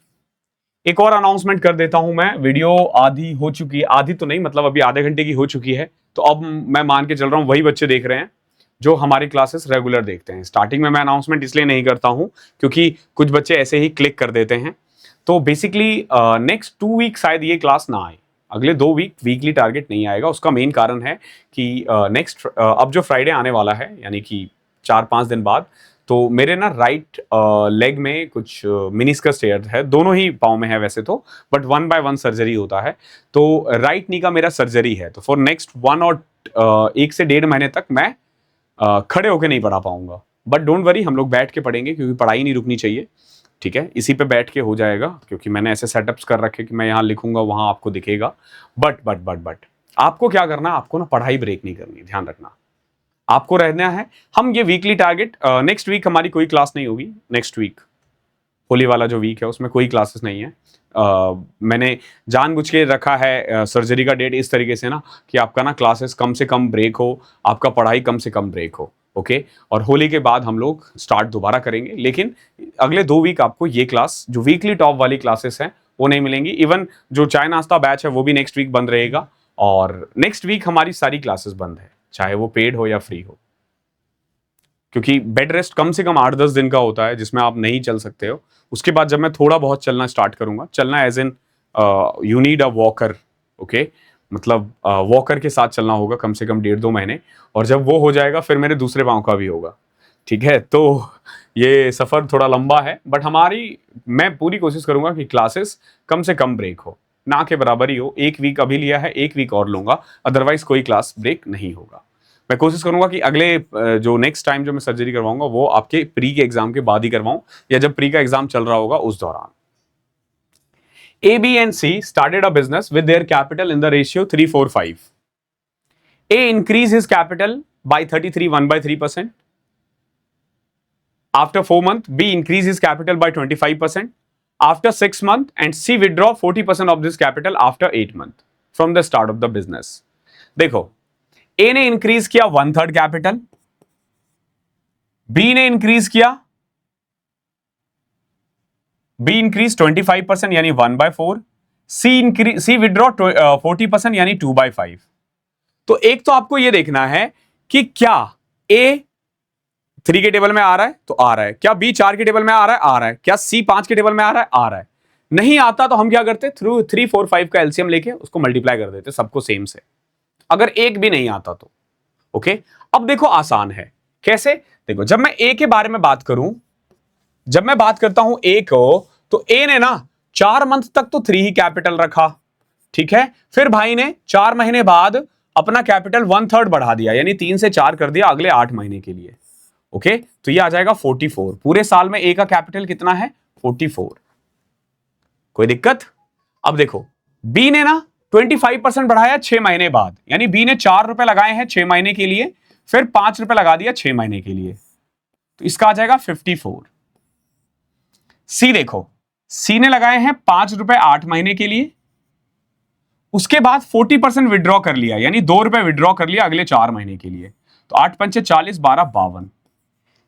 एक और अनाउंसमेंट कर देता हूं मैं, वीडियो आधी हो चुकी है, आधी तो नहीं मतलब अभी आधे घंटे की हो चुकी है, तो अब मैं मान के चल रहा हूं वही बच्चे देख रहे हैं जो हमारी क्लासेस रेगुलर देखते हैं। स्टार्टिंग में मैं अनाउंसमेंट इसलिए नहीं करता हूं क्योंकि कुछ बच्चे ऐसे ही क्लिक कर देते हैं। तो बेसिकली नेक्स्ट 2 वीक शायद ये क्लास ना आए, अगले 2 वीक वीकली टारगेट नहीं आएगा। उसका मेन कारण है कि नेक्स्ट अब जो फ्राइडे आने वाला है, यानी कि 4-5 दिन बाद, तो मेरे ना राइट लेग में कुछ मिनिस्कस टेयर है, दोनों ही पाँव में है वैसे तो, बट 1 बाय 1 सर्जरी होता है। तो राइट नी का मेरा सर्जरी है, तो फॉर नेक्स्ट 1 से 1.5 महीने तक मैं खड़े होके नहीं पढ़ा पाऊंगा। बट डोंट वरी, हम लोग बैठ के पढ़ेंगे क्योंकि पढ़ाई नहीं रुकनी चाहिए। ठीक है, इसी पे बैठ के हो जाएगा क्योंकि मैंने ऐसे सेटअप्स कर रखे कि मैं यहाँ लिखूंगा वहां आपको दिखेगा। बट आपको क्या करना, आपको ना पढ़ाई ब्रेक नहीं करनी, ध्यान रखना, आपको रहना है। हम ये वीकली टारगेट, नेक्स्ट वीक हमारी कोई क्लास नहीं होगी, नेक्स्ट वीक होली वाला जो वीक है उसमें कोई क्लासेस नहीं है। मैंने जानबूझ के रखा है सर्जरी का डेट इस तरीके से ना कि आपका ना क्लासेस कम से कम ब्रेक हो, आपका पढ़ाई कम से कम ब्रेक हो। ओके, और होली के बाद हम लोग स्टार्ट दोबारा करेंगे, लेकिन अगले 2 वीक आपको ये क्लास जो वीकली टॉप वाली क्लासेस हैं वो नहीं मिलेंगी। इवन जो चाय नाश्ता बैच है वो भी नेक्स्ट वीक बंद रहेगा, और नेक्स्ट वीक हमारी सारी क्लासेस बंद है, चाहे वो पेड हो या फ्री हो, क्योंकि बेड रेस्ट कम से कम 8-10 दिन का होता है जिसमें आप नहीं चल सकते हो। उसके बाद जब मैं थोड़ा बहुत चलना स्टार्ट करूंगा, चलना as in you need a walker. Okay, मतलब वॉकर के साथ चलना होगा कम से कम 1.5-2 महीने, और जब वो हो जाएगा फिर मेरे दूसरे पाँव का भी होगा। ठीक है, तो ये सफ़र थोड़ा लंबा है, बट मैं पूरी कोशिश करूंगा कि क्लासेस कम से कम ब्रेक हो, ना के बराबर ही हो। 1 वीक अभी लिया है, 1 वीक और लूंगा, अदरवाइज कोई क्लास ब्रेक नहीं होगा। मैं कोशिश करूंगा कि अगले जो नेक्स्ट टाइम जो मैं सर्जरी करवाऊंगा वो आपके प्री के एग्जाम के बाद ही करवाऊं, या जब प्री का एग्जाम चल रहा होगा उस दौरान। A, B and C started a business with their capital in the ratio 3:4:5. A increased his capital by 1/3%. After 4 months, B increased his capital by 25%. After 6 months, and C withdraw 40% of this capital after 8 months from the start of the business. देखो, A ने increase किया 1/3 capital, B ने increase किया, B increase 25% यानी 1/4, C withdraw 40% यानी 2/5। तो एक तो आपको यह देखना है कि क्या A 3 के टेबल में आ रहा है तो आ रहा है, क्या B 4 के टेबल में आ रहा है, क्या C 5 के टेबल में आ रहा है। नहीं आता तो हम क्या करते, थ्रू 3, 4, 5 का एलसीएम लेके उसको मल्टीप्लाई कर देते सबको सेम से, अगर एक भी नहीं आता तो। ओके, अब देखो आसान है कैसे। देखो, जब मैं A के बारे में बात करूं, जब मैं बात करता हूं A को, तो A ने ना 4 मंथ तक तो 3 ही कैपिटल रखा, ठीक है। फिर भाई ने 4 महीने बाद अपना कैपिटल 1/3 बढ़ा दिया, यानी 3 से 4 कर दिया अगले 8 महीने के लिए। ओके, तो ये आ जाएगा 44। पूरे साल में ए का कैपिटल कितना है? 44। कोई दिक्कत? अब देखो बी ने ना 25% बढ़ाया 6 महीने बाद, यानी बी ने 4 रुपए लगाए हैं 6 महीने के लिए, फिर 5 रुपए लगा दिया 6 महीने के लिए, तो इसका आ जाएगा 54। सी देखो, सी ने लगाए हैं 5 रुपए 8 महीने के लिए, उसके बाद 40% विड्रॉ कर लिया, यानी 2 रुपए विड्रॉ कर लिया अगले 4 महीने के लिए, तो 8 पंचे 40, 12 52।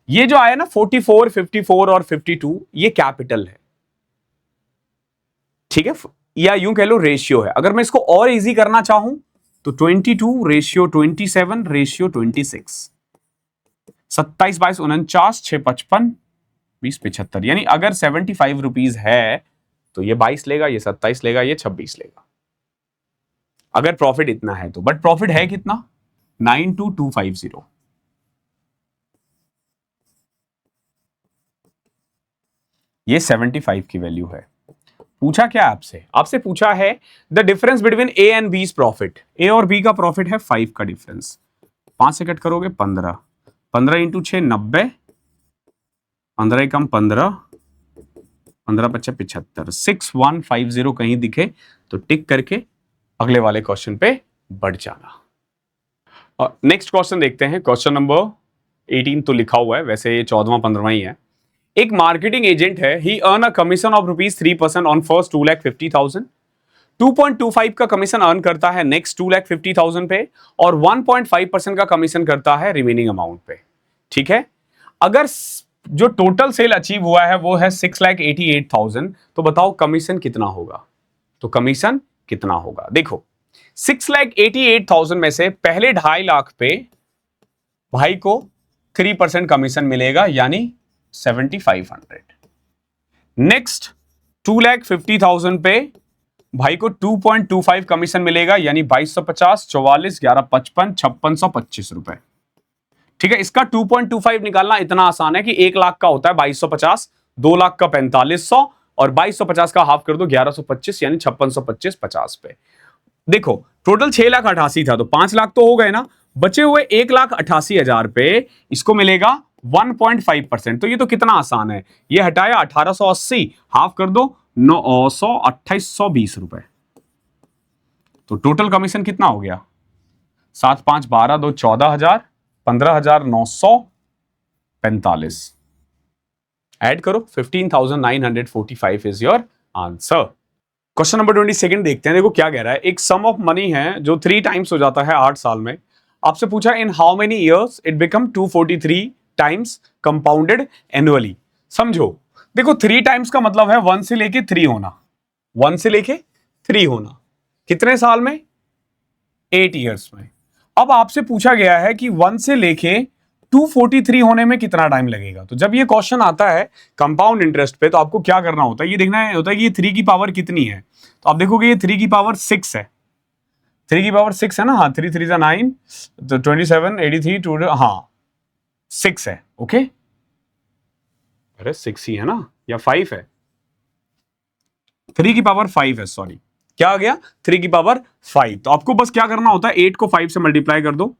ये जो आया ना 44, 54 और 52, ये कैपिटल है, ठीक है, या यूं कह लो रेशियो है। अगर मैं इसको और इजी करना चाहूं तो 22 रेशियो 27 रेशियो 26, 27 22 49, 6 55 20 75, यानी अगर 75 रुपीज है तो ये 22 लेगा, ये 27 लेगा, ये 26 लेगा, अगर प्रॉफिट इतना है तो। बट प्रॉफिट है कितना? 92250। ये 75 की वैल्यू है। पूछा क्या आपसे? आपसे पूछा है the difference between A and बीज प्रॉफिट। ए और बी का प्रॉफिट है 5 का डिफरेंस। 5 से कट करोगे 15, 15 इंटू 6 90, 15 एकम 15, 15 पच्चा 75, 6150 कहीं दिखे तो टिक करके अगले वाले क्वेश्चन पे बढ़ जाना। नेक्स्ट क्वेश्चन देखते हैं, क्वेश्चन नंबर 18 तो लिखा हुआ है, वैसे ये 14वां 15वां ही है। एक मार्केटिंग एजेंट है, he earn a commission of ₹3% on first 2,50,000, 2.25 का कमीशन अर्न करता है नेक्स्ट 2,50,000 पे, और 1.5% का कमीशन करता है रिमेनिंग अमाउंट पे, ठीक है। अगर जो टोटल सेल अचीव हुआ है वो है 6,88,000, तो बताओ कमीशन कितना होगा? तो कमीशन कितना होगा? देखो 6,88,000 में से पहले 2.5 लाख पे भाई को 3% कमीशन मिलेगा, यानी 7,500। नेक्स्ट 2,50,000 पे भाई को 2.25 कमीशन मिलेगा, यानी 2,250, 44, 11, 55, 5,625 रुपए, ठीक है। इसका 2.25 निकालना इतना आसान है कि 1 लाख का होता है 2,250, 2 लाख का 4,500, और 2,250 का हाफ कर दो 1,125, यानी 5,625 50 पे। देखो टोटल 6,88,000 था, तो 5 लाख तो हो गए ना, बचे हुए 1,88,000 पे इसको मिलेगा 1.5%। तो ये तो कितना आसान है, ये हटाया 1,880, हाफ कर दो 2,820 रुपए, तो टोटल कमीशन कितना हो गया? 7 5 12 2 14,000, 15,945। ऐड करो 15,945 is your answer. Question number 22 देखते हैं। देखो क्या कह रहा है, एक सम ऑफ मनी है जो 3 टाइम्स हो जाता है 8 साल में। आपसे पूछा in how many years it become 243 times compounded annually. समझो, देखो 3 टाइम्स का मतलब है 1 से लेके 3 होना, 1 से लेके 3 होना, कितने साल में? 8 ईयर्स में। अब आपसे पूछा गया है कि 1 से लेके 243 होने में कितना टाइम लगेगा। तो जब ये क्वेश्चन आता है कंपाउंड इंटरेस्ट पे, तो आपको क्या करना होता है, ये देखना होता है कि ये 3 की पावर कितनी है। तो आप देखोगे ये 3 की पावर 6 है, 3 की पावर 6 है ना, हाँ 3 3 9, तो 27 83 2, हाँ 6 है। ओके, अरे 6 ही है ना, या 5 है? 3 की पावर 5 है, सॉरी, क्या आ गया? 3 की पावर 5। तो आपको बस क्या करना होता है, 8 को 5 से मल्टीप्लाई कर दो,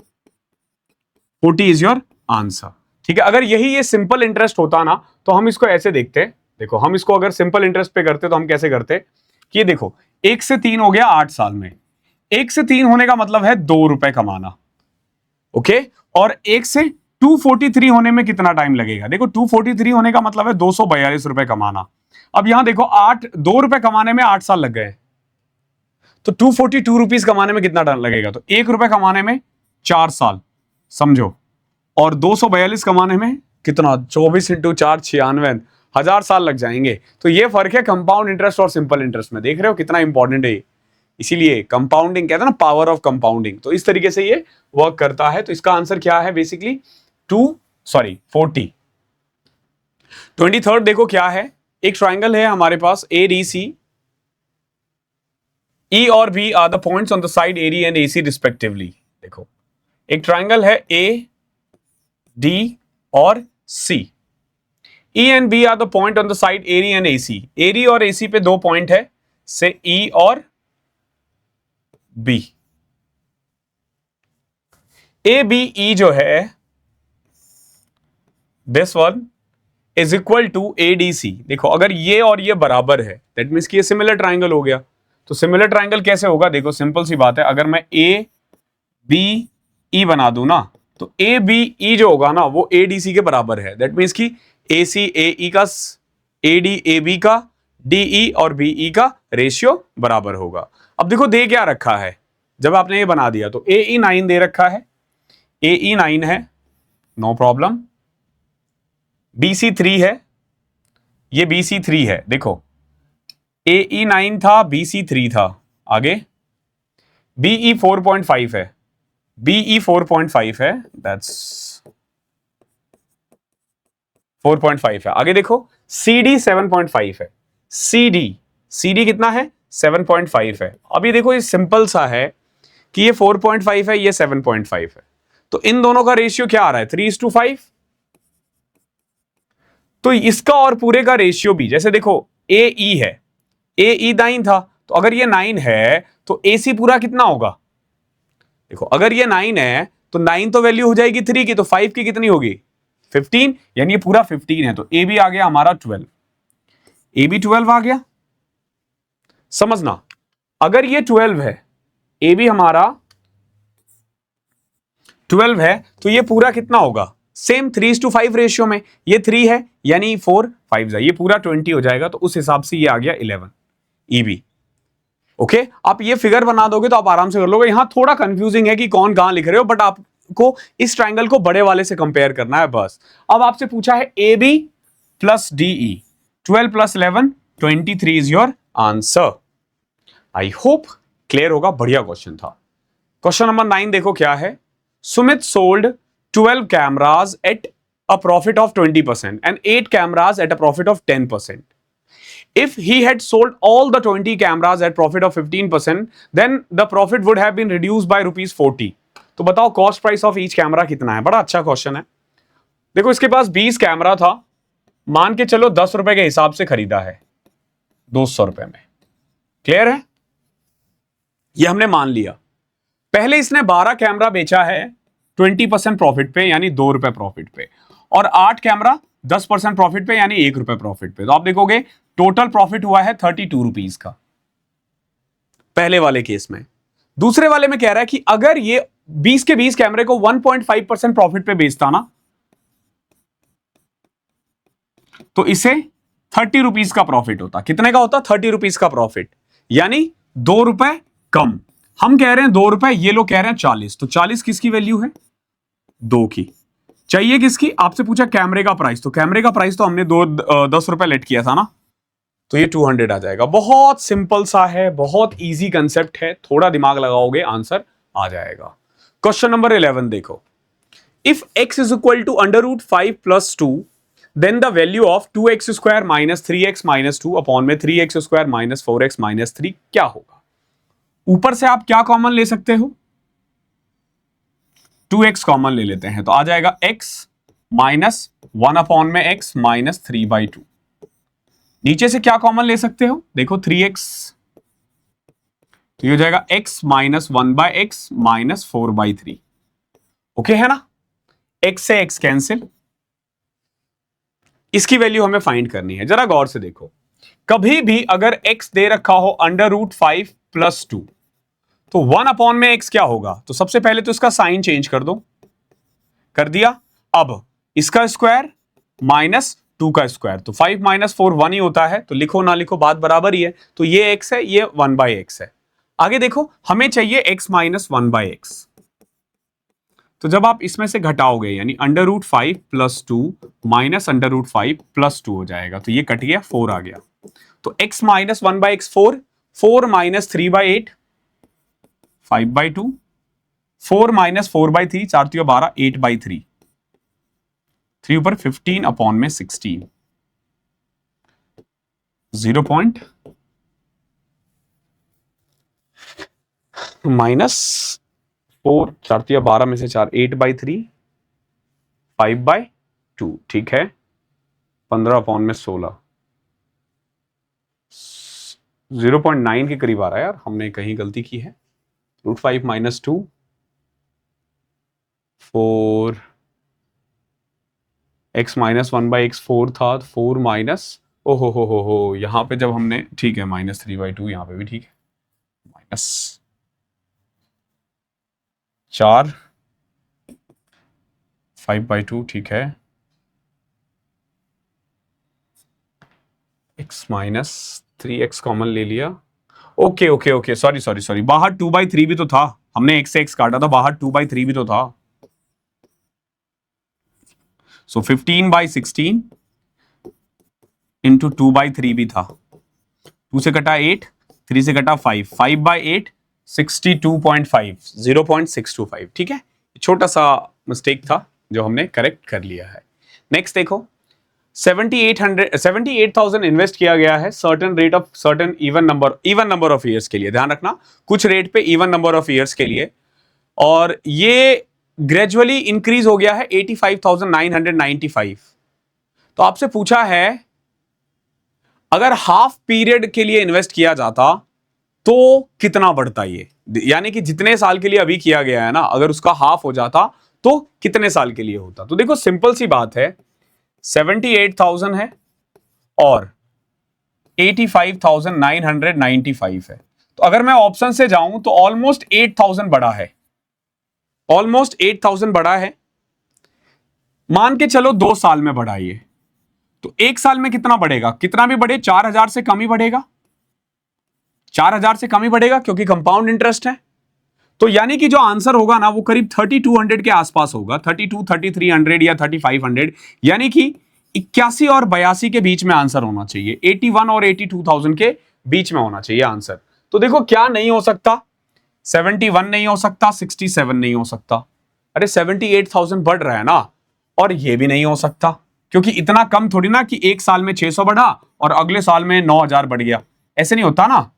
40 इज योर आंसर, ठीक है। अगर यही ये सिंपल इंटरेस्ट होता ना, तो हम इसको ऐसे देखते, देखो हम इसको अगर सिंपल इंटरेस्ट पे करते तो हम कैसे करते कि देखो 1 से 3 हो गया 8 साल में, 1 से 3 होने का मतलब है 2 रुपए कमाना, ओके। और 1 से 243 होने में कितना टाइम लगेगा? देखो 243 होने का मतलब है 242 रुपए कमाना। अब यहां देखो 2 रुपए कमाने में 8 साल लग गए, तो 242 रुपीज कमाने में कितना टाइम लगेगा? तो 1 रुपए कमाने में 4 साल, समझो, और 242 कमाने में कितना? 24 इंटू 4 96, 1000 साल लग जाएंगे। तो ये फर्क है कंपाउंड इंटरेस्ट और सिंपल इंटरेस्ट में। देख रहे हो कितना इंपॉर्टेंट है ये, इसीलिए कंपाउंडिंग कहते हैं ना, पावर ऑफ कंपाउंडिंग। तो इस तरीके से ये वर्क करता है। तो इसका आंसर क्या है बेसिकली 40। 23 देखो क्या है, एक ट्राइंगल है हमारे पास ADC, E और B are the points on the side AD and AC respectively. देखो एक ट्राइंगल है AD और C, E and B are the point on the side AD and AC। AD और AC पे 2 पॉइंट है, से E और बी, ए बी ई जो है this one is equal to A D C. देखो अगर ये और ये बराबर है दैट मीन्स कि ये सिमिलर ट्राइंगल हो गया। तो सिमिलर ट्राइंगल कैसे होगा, देखो सिंपल सी बात है, अगर मैं ए बी ई बना दूं ना तो ए बी ई जो होगा ना वो ए डी सी के बराबर है। दैट मीन्स कि ए सी ए ई का, ए डी ए बी का, डी ई और बी ई का रेशियो बराबर होगा। अब देखो दे क्या रखा है, जब आपने ये बना दिया तो ए ई 9 दे रखा है, ए ई 9 है, नो प्रॉब्लम। बी सी 3 है, ये बी सी 3 है। देखो ए ई 9 था, बी सी 3 था, आगे बी ई 4.5 है, बीई 4.5 है, दैट्स 4.5 है। आगे देखो CD 7.5 है, CD कितना है 7.5 है। अभी देखो ये सिंपल सा है कि ये 4.5 है, ये 7.5 है, तो इन दोनों का रेशियो क्या आ रहा है 3:5। तो इसका और पूरे का रेशियो भी, जैसे देखो ए ई है, ए ई 9 था, तो अगर ये 9 है तो ए सी पूरा कितना होगा, देखो अगर ये 9 है तो 9 तो वैल्यू हो जाएगी 3 की, तो 5 की कितनी होगी 15, यानी ये पूरा 15 है। तो ए भी आ गया हमारा 12, ए भी 12 आ गया। समझना अगर ये 12 है, ए भी हमारा 12 है, तो ये पूरा कितना होगा सेम 3:5 रेशियो में, ये 3 है यानी 4 5 ये पूरा 20 हो जाएगा। तो उस हिसाब से ये आ गया 11 ई बी। ओके आप ये फिगर बना दोगे तो आप आराम से कर लोगे। यहां थोड़ा कंफ्यूजिंग है कि कौन कहां लिख रहे हो, बट आपको इस ट्राइंगल को बड़े वाले से कंपेयर करना है बस। अब आपसे पूछा है A B plus D E, 12 plus 11 23 is your answer. I hope clear होगा, बढ़िया क्वेश्चन था। क्वेश्चन नंबर 9 देखो क्या है, Sumit sold 12 cameras at a profit of 20% and 8 cameras at a profit of 10%. If he had sold all the 20 cameras at profit of 15%, then the profit would have been reduced by ₹40. तो बताओ cost price of each camera कितना है। बड़ा अच्छा question है। देखो इसके पास 20 camera था, मान के चलो 10 रुपए के हिसाब से खरीदा है 200 रुपए में। क्लियर है, ये हमने मान लिया। पहले इसने 12 कैमरा बेचा है 20% प्रॉफिट पे यानी 2 रुपए प्रॉफिट पे, और 8 कैमरा 10% प्रॉफिट पे यानी 1 रुपए प्रॉफिट पे। तो आप देखोगे टोटल प्रॉफिट हुआ है 32 रुपीज का पहले वाले केस में। दूसरे वाले में कह रहा है कि अगर ये 20 के 20 कैमरे को 1.5% प्रॉफिट पे बेचता ना तो इसे 30 रुपीज का प्रॉफिट होता। कितने का होता 30 रुपीज का प्रॉफिट, यानी 2 रुपए कम। हम कह रहे हैं 2 रुपए, ये लोग कह रहे हैं 40, तो 40 किसकी वैल्यू है 2 की। चाहिए किसकी, आपसे पूछा कैमरे का प्राइस, तो कैमरे का प्राइस तो हमने 10 रुपए लेट किया था ना, तो ये 200 आ जाएगा। बहुत सिंपल सा है, बहुत इजी कंसेप्ट है, थोड़ा दिमाग लगाओगे आंसर आ जाएगा। क्वेश्चन नंबर 11 देखो, if x is equal to √5 + 2 then the value of 2x² - 3x - 2 upon में 3x² - 4x - 3 क्या होगा। ऊपर से आप क्या कॉमन ले सकते हो, 2x कॉमन ले लेते हैं, तो आ जाएगा x माइनस 1 अपॉन में x माइनस 3/2। नीचे से क्या कॉमन ले सकते हो, देखो 3x, तो ये हो जाएगा x minus 1/x minus 4/3। Okay है ना, x से x कैंसिल। इसकी वैल्यू हमें फाइंड करनी है। जरा गौर से देखो, कभी भी अगर x दे रखा हो √5 + 2 तो 1 अपॉन में x क्या होगा, तो सबसे पहले तो इसका साइन चेंज कर दो, कर दिया। अब इसका स्क्वायर माइनस 2 का स्क्वायर, तो 5 - 4 1 ही होता है, तो लिखो ना लिखो बात बराबर ही है। तो ये x है, ये 1/x है। आगे देखो हमें चाहिए x माइनस 1/x, तो जब आप इसमें से घटाओगे यानी √5 + 2 माइनस √5 + 2 हो जाएगा, तो ये कट गया 4 आ गया। तो x minus 1/x 4, 4 minus 3/8 5/2, 4 minus 4/3 4 3 12 8/3, 3 ऊपर 15 अपॉन में 16, 0 पॉइंट माइनस 4 4 3 12 में से 4 8/3 5/2, ठीक है, 15 अपॉन में 16, 0.9 के करीब आ रहा है यार, हमने कहीं गलती की है। √5 माइनस 2, 4 x माइनस 1/x 4 था, 4 माइनस, हो यहाँ पे जब हमने, ठीक है, -3/2 यहाँ पे भी ठीक है, -4 5/2 ठीक है, x माइनस 3x कॉमन ले लिया, ओके सॉरी, बाहर 2/3 भी तो था, हमने x से x काटा था, बाहर 2/3 भी तो था, सो 15/16 इंटू 2/3 भी था, 2 से कटा 8, 3 से कटा 5, 5/8 62.5, 0.625, ठीक है, छोटा सा मिस्टेक था जो हमने करेक्ट कर लिया है। नेक्स्ट देखो, 78,000 इन्वेस्ट किया गया है certain rate of certain even number of years के लिए, ध्यान रखना कुछ रेट पे इवन नंबर ऑफ ईयर्स के लिए, और ये ग्रेजुअली इंक्रीज हो गया है 85,995। तो आपसे पूछा है अगर हाफ पीरियड के लिए इन्वेस्ट किया जाता तो कितना बढ़ता ये, यानी कि जितने साल के लिए अभी किया गया है ना, अगर उसका हाफ हो जाता तो कितने साल के लिए होता। तो देखो सिंपल सी बात है, 78,000 है और 85,995 है, तो अगर मैं ऑप्शन से जाऊं तो ऑलमोस्ट 8,000 बड़ा है, ऑलमोस्ट 8,000 बड़ा है, मान के चलो 2 साल में बढ़ा ये, तो 1 साल में कितना बढ़ेगा, कितना भी बढ़े 4,000 से कम ही बढ़ेगा, 4,000 से कम ही बढ़ेगा क्योंकि कंपाउंड इंटरेस्ट है। तो यानी कि जो आंसर होगा ना वो करीब 3200 के आसपास होगा, 32, 3300 या 3500, यानी कि 81 और 82 के बीच में आंसर होना चाहिए, 81 और 82,000 के बीच में होना चाहिए आंसर। तो देखो क्या नहीं हो सकता, 71 नहीं हो सकता, 67 नहीं हो सकता, अरे 78,000 बढ़ रहा है ना, और ये भी नहीं हो सकता क्योंकि इतना कम थोड़ी ना कि एक साल में 600 बढ़ा और अगले साल में 9,000 बढ़ गया, ऐसे नहीं होता ना,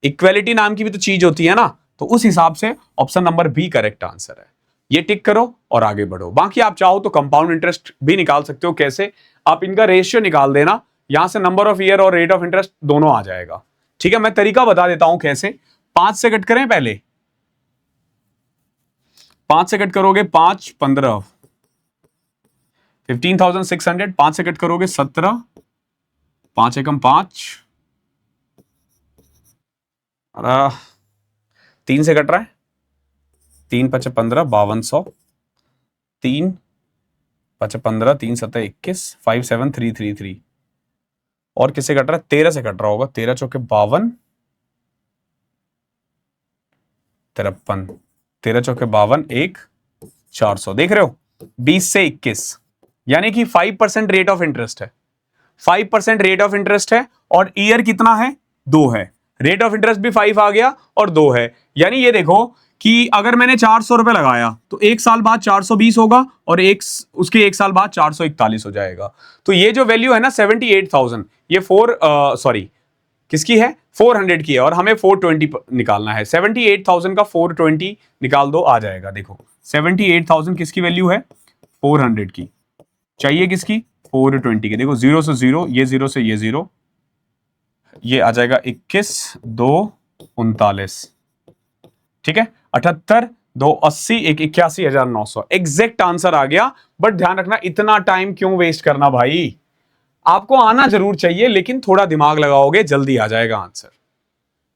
इक्वेलिटी नाम की भी तो चीज होती है ना। तो उस हिसाब से option number B correct answer है, ये टिक करो और आगे बढ़ो। बाकी आप चाहो तो कंपाउंड इंटरेस्ट भी निकाल सकते हो, कैसे, आप इनका रेशियो निकाल देना, यहां से नंबर ऑफ ईयर और रेट ऑफ इंटरेस्ट दोनों आ जाएगा, ठीक है। मैं तरीका बता देता हूं कैसे, 5 से कट करें पहले, 5 से कट करोगे 5 15, 15,600, 5 से कट करोगे 17, 5 एकम 5, 3 से कट रहा है, 3 5 15, 5200, 3 5 15, 3 7 21, 5 7 3 3 3, और किससे कट रहा है, 13 से कट रहा होगा, 13 चौके 52, 53, 13 चौके 52, 1 400, देख रहे हो, 20 से 21, यानी कि 5% रेट ऑफ इंटरेस्ट है, 5% रेट ऑफ इंटरेस्ट है, और ईयर कितना है, 2 है, रेट ऑफ इंटरेस्ट भी 5 आ गया और 2 है, यानी ये देखो कि अगर मैंने 400 रुपए लगाया तो 1 साल बाद 420 होगा और उसके 1 साल बाद 441 हो जाएगा। तो ये जो वैल्यू है ना 78,000, ये किसकी है, 400 की है, और हमें 420 निकालना है, 78,000 का 420 निकाल दो, आ जाएगा। देखो 78,000 किसकी वैल्यू है, 400 की, चाहिए किसकी, 420 की। देखो 0 से 0, ये 0 से ये 0, ये आ जाएगा 21 2 39, ठीक है, 78 2 80, 81,900, एग्जैक्ट आंसर आ गया। बट ध्यान रखना इतना टाइम क्यों वेस्ट करना भाई, आपको आना जरूर चाहिए लेकिन थोड़ा दिमाग लगाओगे जल्दी आ जाएगा आंसर,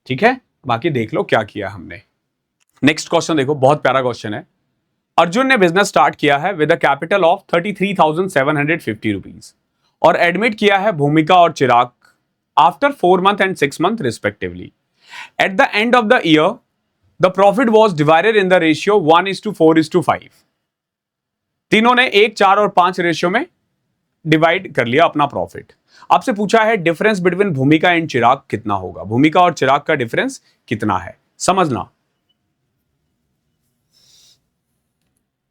ठीक है। बाकी देख लो क्या किया हमने। नेक्स्ट क्वेश्चन देखो, बहुत प्यारा क्वेश्चन है। अर्जुन ने बिजनेस स्टार्ट किया है with a capital of 33,750 rupees और एडमिट किया है भूमिका और Chirag after 4 month and 6 month respectively. At the end of the year the profit was divided in the ratio 1:4:5। तीनों ने 1 4 और 5 रेशियो में डिवाइड कर लिया अपना प्रॉफिट। आपसे पूछा है डिफरेंस बिटवीन भूमिका एंड चिराग कितना होगा, भूमिका और चिराग का डिफरेंस कितना है, समझना।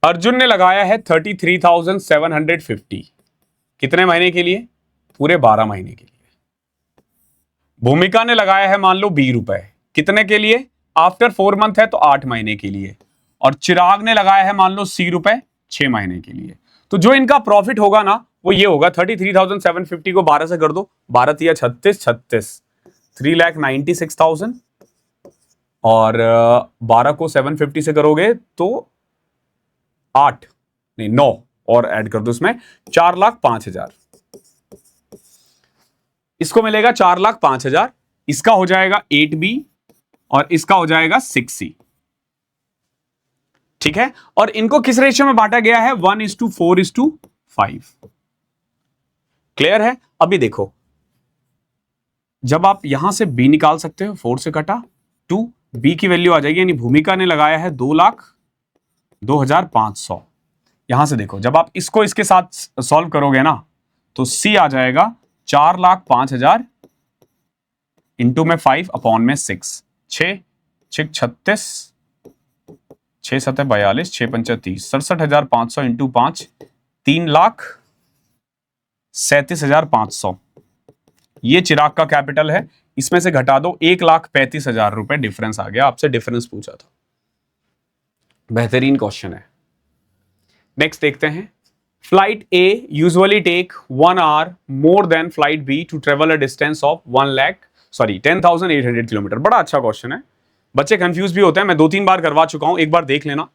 अर्जुन ने लगाया है 33,750, कितने महीने के लिए, पूरे 12 महीने के लिए। भूमिका ने लगाया है मान लो 20 रुपए, कितने के लिए, आफ्टर 4 month है तो 8 महीने के लिए, और चिराग ने लगाया है मान लो 80 रुपए 6 महीने के लिए। तो जो इनका प्रॉफिट होगा ना वो ये होगा, 33,750 को 12 से कर दो, 12 या 36, 3,96,000 और 12 को 750 से करोगे तो 8 नहीं 9 और ऐड कर दो इसमें, 4,05,000। इसको मिलेगा 4,05,000, इसका हो जाएगा 8B और इसका हो जाएगा 6C। ठीक है, और इनको किस रेशियो में बांटा गया है? 1:4:5। क्लियर है? अभी देखो, जब आप यहां से B निकाल सकते हो, 4 से कटा 2, B की वैल्यू आ जाएगी, यानी भूमिका ने लगाया है 2,02,500। यहां से देखो, जब आप इसको इसके साथ सॉल्व करोगे ना तो C आ जाएगा 4,05,000 इंटू में 5 अपॉन में 6, 6 36, 6 7 42, 6 5 30, 67,500 इंटू 5, 3,37,500। ये चिराग का कैपिटल है, इसमें से घटा दो, 1,35,000 रुपए डिफरेंस आ गया। आपसे डिफरेंस पूछा था, बेहतरीन क्वेश्चन है। नेक्स्ट देखते हैं, flight A usually take 1 hour more than flight B to travel a distance of 10,800 kilometre. बड़ा अच्छा क्वेश्चन है, बच्चे कंफ्यूज भी होते हैं, मैं 2-3 बार करवा चुका हूं, एक बार देख लेना।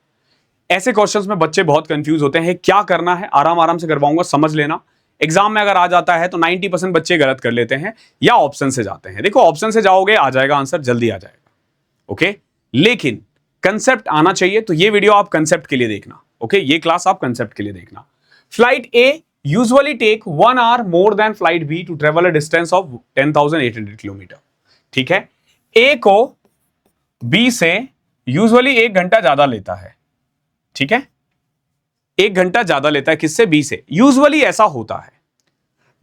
ऐसे क्वेश्चंस में बच्चे बहुत कंफ्यूज होते हैं, क्या करना है, आराम आराम से करवाऊंगा, समझ लेना। एग्जाम में अगर आ जाता है तो 90% बच्चे गलत कर लेते हैं या ऑप्शन से जाते हैं। देखो, ऑप्शन से जाओगे आ जाएगा आंसर, जल्दी आ जाएगा, ओके, लेकिन कंसेप्ट आना चाहिए। तो ये वीडियो आप कंसेप्ट के लिए देखना, ओके, ये क्लास आप कंसेप्ट के लिए देखना। Flight A usually take 1 hour more than flight B to travel a distance of 10,800 kilometre. ठीक है, ए को बी से यूजुअली 1 घंटा ज्यादा लेता है। ठीक है, 1 घंटा ज्यादा लेता है, किससे? बी से। यूजुअली ऐसा होता है,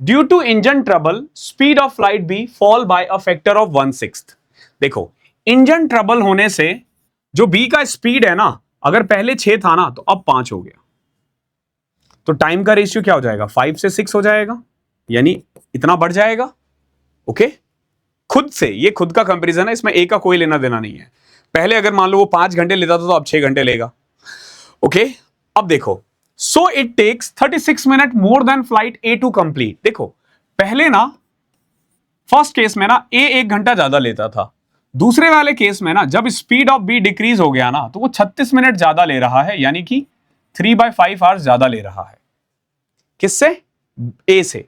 due to engine trouble speed of flight B fall by a factor of 1/6। देखो, इंजन ट्रबल होने से जो बी का स्पीड है ना, अगर पहले 6 था ना तो अब 5 हो गया, तो टाइम का रेशियो क्या हो जाएगा? 5 से 6 हो जाएगा, यानी इतना बढ़ जाएगा। ओके, खुद से, ये खुद का कंपैरिजन है, इसमें ए का कोई लेना देना नहीं है। पहले अगर मान लो वो 5 घंटे लेता था तो अब 6 घंटे लेगा। ओके, अब देखो, so it takes 36 minute more than flight A to complete. देखो, पहले ना फर्स्ट केस में ना ए 1 घंटा ज्यादा लेता था, दूसरे वाले केस में ना जब स्पीड ऑफ बी डिक्रीज हो गया ना तो वो 36 मिनट ज्यादा ले रहा है, यानी कि 3/5 आवर्स ज्यादा ले रहा है। किससे? ए से।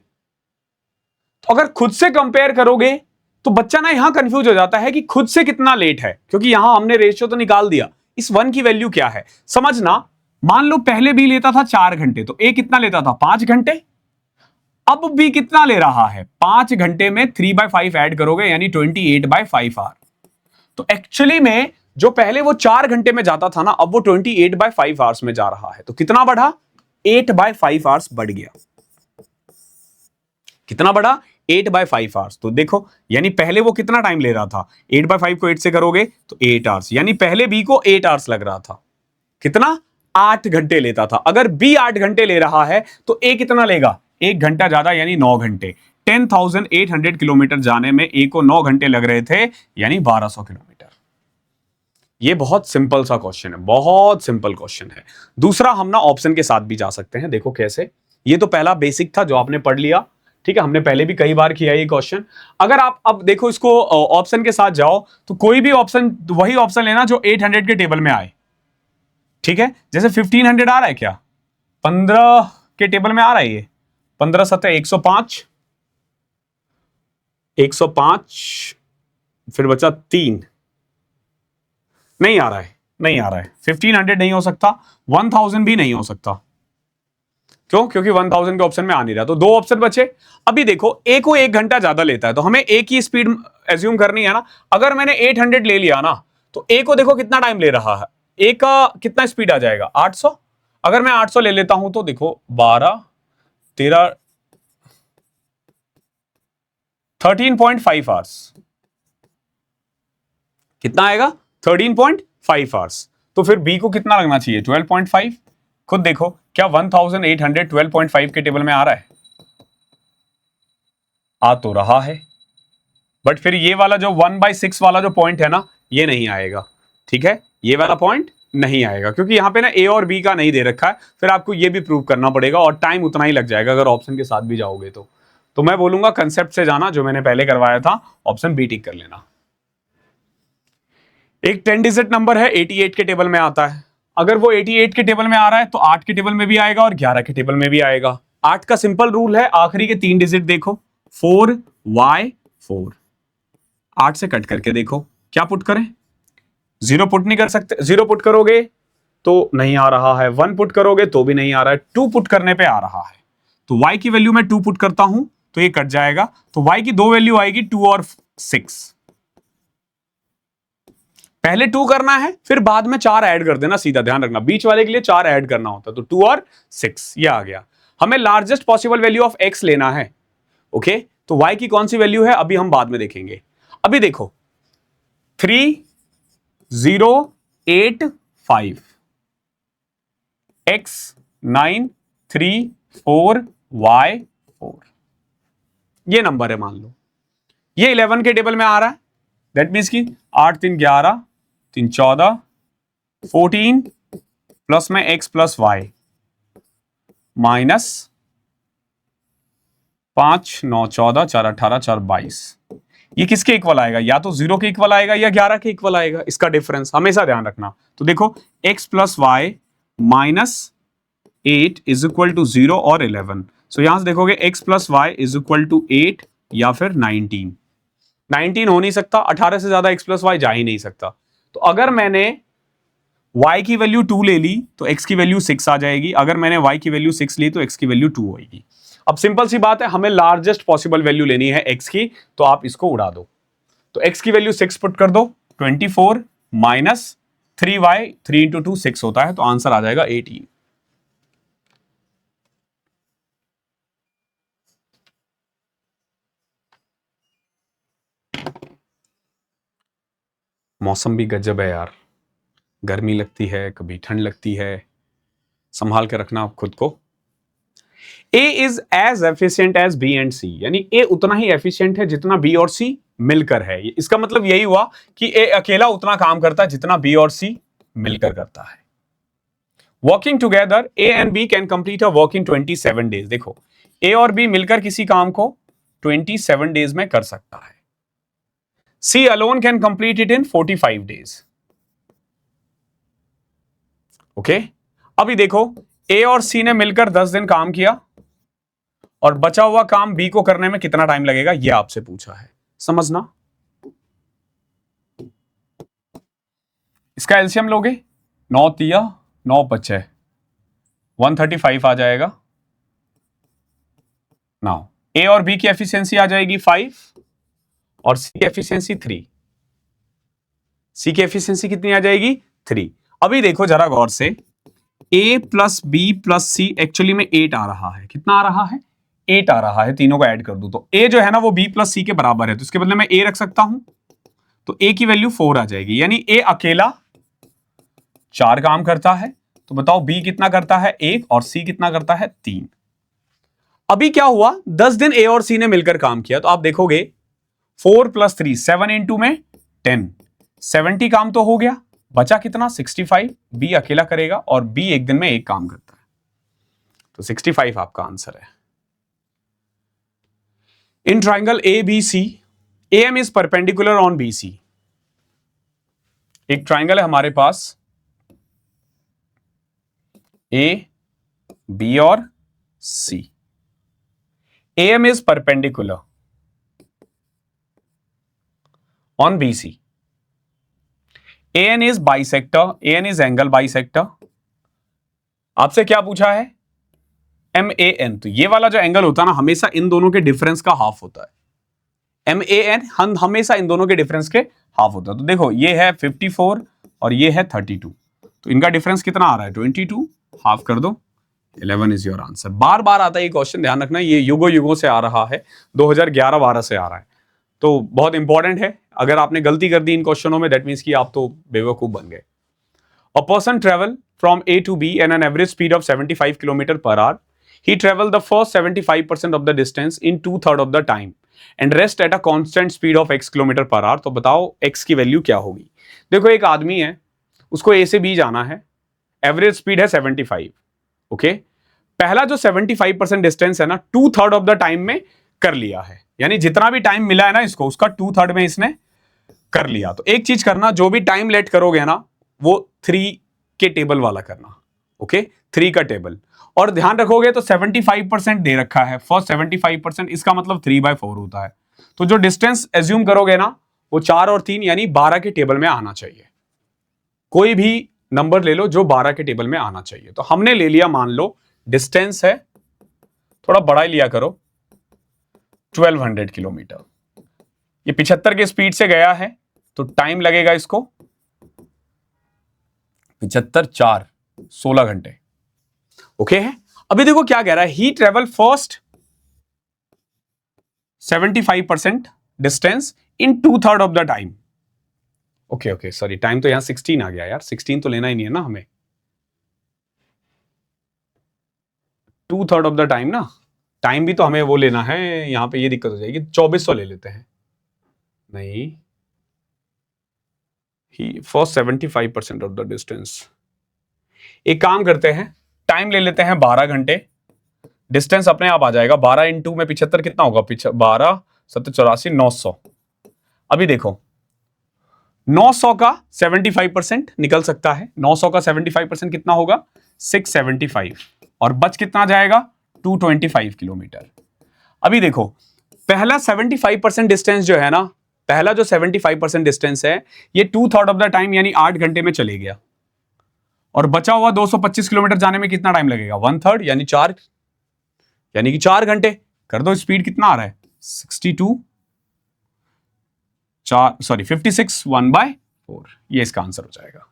तो अगर खुद से कंपेयर करोगे तो बच्चा ना यहां कंफ्यूज हो जाता है कि खुद से कितना लेट है, क्योंकि यहां हमने रेशियो तो निकाल दिया, इस 1 की वैल्यू क्या है समझना। मान लो पहले बी लेता था 4 घंटे, तो ए कितना लेता था? 5 घंटे। अब बी कितना ले रहा है? 5 घंटे में 3/5 ऐड करोगे, यानी 28/5 आवर। तो एक्चुअली में जो पहले वो 4 घंटे में जाता था ना, अब वो 28/5 आवर्स में जा रहा है। तो कितना बढ़ा? 8/5 आवर्स बढ़ गया। कितना बढ़ा? 8/5 आवर्स। तो देखो, यानी पहले वो कितना टाइम ले रहा था? 8/5 को 8 से करोगे तो 8 आवर्स, यानी पहले बी को 8 आवर्स लग रहा था। कितना? 8 घंटे लेता था। अगर बी 8 घंटे ले रहा है तो ए कितना लेगा? 1 घंटा ज्यादा, यानी 9 घंटे। 10,800 किलोमीटर जाने में ए को 9 घंटे लग रहे थे, यानी 1200 किलोमीटर। ये बहुत सिंपल सा क्वेश्चन है, बहुत सिंपल क्वेश्चन है। दूसरा, हम ना ऑप्शन के साथ भी जा सकते हैं। देखो कैसे, ये तो पहला बेसिक था जो आपने पढ़ लिया, ठीक है, हमने पहले भी कई बार किया ये क्वेश्चन। अगर आप अब देखो इसको ऑप्शन के साथ जाओ तो कोई भी ऑप्शन, वही ऑप्शन लेना जो 800 के टेबल में आए। ठीक है, जैसे 1500 आ रहा है क्या? 15 के टेबल में आ रहा है ये, 15 7 105, 105, फिर बचा 3, नहीं आ रहा है, नहीं आ रहा है। 1500 नहीं हो सकता, 1000 भी नहीं हो सकता। क्यों? क्योंकि 1000 के ऑप्शन में आ नहीं रहा। तो 2 ऑप्शन बचे। अभी देखो, ए को 1 घंटा ज्यादा लेता है, तो हमें ए की स्पीड एज्यूम करनी है ना। अगर मैंने 800 ले लिया ना, तो ए को देखो कितना टाइम ले रहा है, ए का कितना स्पीड आ जाएगा? 800। अगर मैं 800 ले लेता हूं तो देखो 12 13 13.5 आवर्स। कितना आएगा? 13.5 आवर्स। तो फिर बी को कितना लगना चाहिए? 12.5। खुद देखो, क्या 1800 12.5 के टेबल में आ रहा है? आ तो रहा है, बट फिर ये वाला जो 1/6 वाला जो पॉइंट है ना, ये नहीं आएगा। ठीक है, ये वाला पॉइंट नहीं आएगा, क्योंकि यहां पे ना ए और बी का नहीं दे रखा है। फिर आपको ये भी प्रूव करना पड़ेगा और टाइम उतना ही लग जाएगा अगर ऑप्शन के साथ भी जाओगे तो मैं बोलूंगा कंसेप्ट से जाना, जो मैंने पहले करवाया था, ऑप्शन बी टिक कर लेना। एक 10 डिजिट नंबर है, 88 के टेबल में आता है। अगर वो 88 के टेबल में आ रहा है तो 8 के टेबल में भी आएगा और 11 के टेबल में भी आएगा। 8 का सिंपल रूल है, आखिरी के 3 डिजिट देखो, 4y4। 8 से कट करके देखो क्या पुट करें, 0 पुट नहीं कर सकते, 0 पुट करोगे तो नहीं आ रहा है, 1 पुट करोगे तो भी नहीं आ रहा है, 2 पुट करने पे आ रहा है। तो y की वैल्यू मैं 2 पुट करता हूं तो ये कट जाएगा, तो y की दो वैल्यू आएगी 2 और 6। पहले 2 करना है, फिर बाद में 4 ऐड कर देना, सीधा ध्यान रखना, बीच वाले के लिए 4 ऐड करना होता है। तो 2 और 6 ये आ गया। हमें largest possible value of x लेना है। ओके, तो y की कौन सी वैल्यू है अभी हम बाद में देखेंगे। अभी देखो 3 0 8 5 x 9 3 4 y 4 ये नंबर है। मान लो ये 11 के टेबल में आ रहा है, दैट मीन्स की 8 3 11 3 14 14 प्लस में x प्लस वाई माइनस 5 9 14 4 18 4 22। ये किसके इक्वल आएगा, या तो 0 के इक्वल आएगा या 11 के इक्वल आएगा, इसका डिफरेंस हमेशा ध्यान रखना। तो देखो x plus y minus 8 is equal to 0 और 11। सो यहां से देखोगे x plus y is equal to 8 या फिर 19। 19 हो नहीं सकता, 18 से ज्यादा x प्लस वाई जा ही नहीं सकता। तो अगर मैंने y की वैल्यू 2 ले ली तो x की वैल्यू 6 आ जाएगी, अगर मैंने y की वैल्यू 6 ली तो x की वैल्यू 2 होगी। अब सिंपल सी बात है, हमें लार्जेस्ट पॉसिबल वैल्यू लेनी है x की, तो आप इसको उड़ा दो। तो x की वैल्यू 6 पुट कर दो, 24 माइनस 3y, 3 इंटू 2 6 होता है, तो आंसर आ जाएगा 18। मौसम भी गजब है यार, गर्मी लगती है, कभी ठंड लगती है, संभाल के रखना आप खुद को। A is as efficient as B and C, यानी A उतना ही एफिशिएंट है जितना B और C मिलकर है। इसका मतलब यही हुआ कि A अकेला उतना काम करता है जितना B और C मिलकर करता है। Working together A and B can complete a work in 27 days. देखो A और B मिलकर किसी काम को 27 डेज में कर सकता है। C alone can complete it in 45 days. Okay, अभी देखो A और C ने मिलकर 10 दिन काम किया और बचा हुआ काम B को करने में कितना टाइम लगेगा ये आपसे पूछा है, समझना। इसका एलसीएम लोगे, 9 तिया 9 पचे 135 आ जाएगा। नाउ A और B की एफिशिएंसी आ जाएगी 5 और C की एफिशिएंसी 3। C की एफिशिएंसी कितनी आ जाएगी 3। अभी देखो जरा गौर से, A plus B plus C actually में 8 आ रहा है। कितना आ रहा है 8 आ रहा है, तीनों को ऐड कर दूं तो A जो है ना वो B प्लस सी के बराबर है, तो इसके बदले मैं A रख सकता हूं, तो A की वैल्यू 4 आ जाएगी, यानी A अकेला 4 काम करता है। तो बताओ B कितना करता है 1 और C कितना करता है 3। अभी क्या हुआ, 10 दिन A और C ने मिलकर काम किया, तो आप देखोगे 4 प्लस 3 7 इंटू में 10 70 काम तो हो गया, बचा कितना 65। B अकेला करेगा और B एक दिन में एक काम करता है, तो 65 आपका आंसर है। In triangle ABC AM is perpendicular on BC। एक ट्राइंगल है हमारे पास A B और C, AM is perpendicular on BC, AN is bisector, AN is angle bisector. आपसे क्या पूछा है MAN, तो ये वाला जो एंगल होता है ना हमेशा इन दोनों के डिफरेंस का हाफ होता है। MAN हमेशा इन दोनों के डिफरेंस के हाफ होता है। तो देखो ये है 54 और ये है 32, तो इनका डिफरेंस कितना आ रहा है 22, हाफ कर दो 11 इज योर आंसर। बार बार आता है ये क्वेश्चन, ध्यान रखना, ये युगों युगों से आ रहा है, 2011-12 से आ रहा है, तो बहुत इंपॉर्टेंट है। अगर आपने गलती कर दी इन क्वेश्चनों में दैट मीन्स कि आप तो बेवकूफ बन गए। A person travel from A to B an an average speed of 75 kilometre पर hour. He traveled the first 75% of the distance in 2/3 of the time and rest at a constant speed of x kilometre पर our. तो बताओ x की value क्या होगी। देखो एक आदमी है, उसको A से B जाना है, एवरेज स्पीड है 75। ओके, पहला जो 75% डिस्टेंस है ना 2/3 ऑफ द टाइम में कर लिया है, यानी जितना भी टाइम मिला है ना इसको, उसका 2/3 में इसने कर लिया। तो एक चीज करना, जो भी टाइम लेट करोगे ना वो 3 के टेबल वाला करना, ओके, 3 का टेबल। और ध्यान रखोगे तो 75% दे रखा है, फर्स्ट 75%, इसका मतलब 3/4 होता है। तो जो डिस्टेंस एज्यूम करोगे ना वो 4 और 3 यानी 12 के टेबल में आना चाहिए। कोई भी नंबर ले लो जो 12 के टेबल में आना चाहिए। तो हमने ले लिया, मान लो डिस्टेंस है, थोड़ा बड़ा ही लिया करो, 1200 किलोमीटर। ये 75 के स्पीड से गया है तो टाइम लगेगा इसको 75 4 16 घंटे, ओके है। अभी देखो क्या कह रहा है, he travel first 75% distance in 2/3 of the time. Okay sorry, time तो यहां 16 आ गया यार, 16 तो लेना ही नहीं है ना हमें, 2/3 ऑफ द टाइम ना, टाइम भी तो हमें वो लेना है, यहां पे ये दिक्कत हो जाएगी, 2400 ले लेते हैं। नहीं, ही फॉर 75% ऑफ द डिस्टेंस। एक काम करते हैं, टाइम ले लेते हैं 12 घंटे, डिस्टेंस अपने आप आ जाएगा, 12 इंटू में 75 कितना होगा, 12 7 84 900। अभी देखो 900 का 75% निकल सकता है, 900 का 75% कितना होगा 675, और बच कितना जाएगा 225 किलोमीटर। अभी देखो पहला 75% डिस्टेंस जो है ना, पहला जो 75% डिस्टेंस है ये 2/3 ऑफ द टाइम यानी 8 घंटे में चले गया, और बचा हुआ 225 किलोमीटर जाने में कितना टाइम लगेगा 1/3 यानी 4 घंटे। कर दो, स्पीड कितना आ रहा है 56 1/4, ये इसका आंसर हो जाएगा।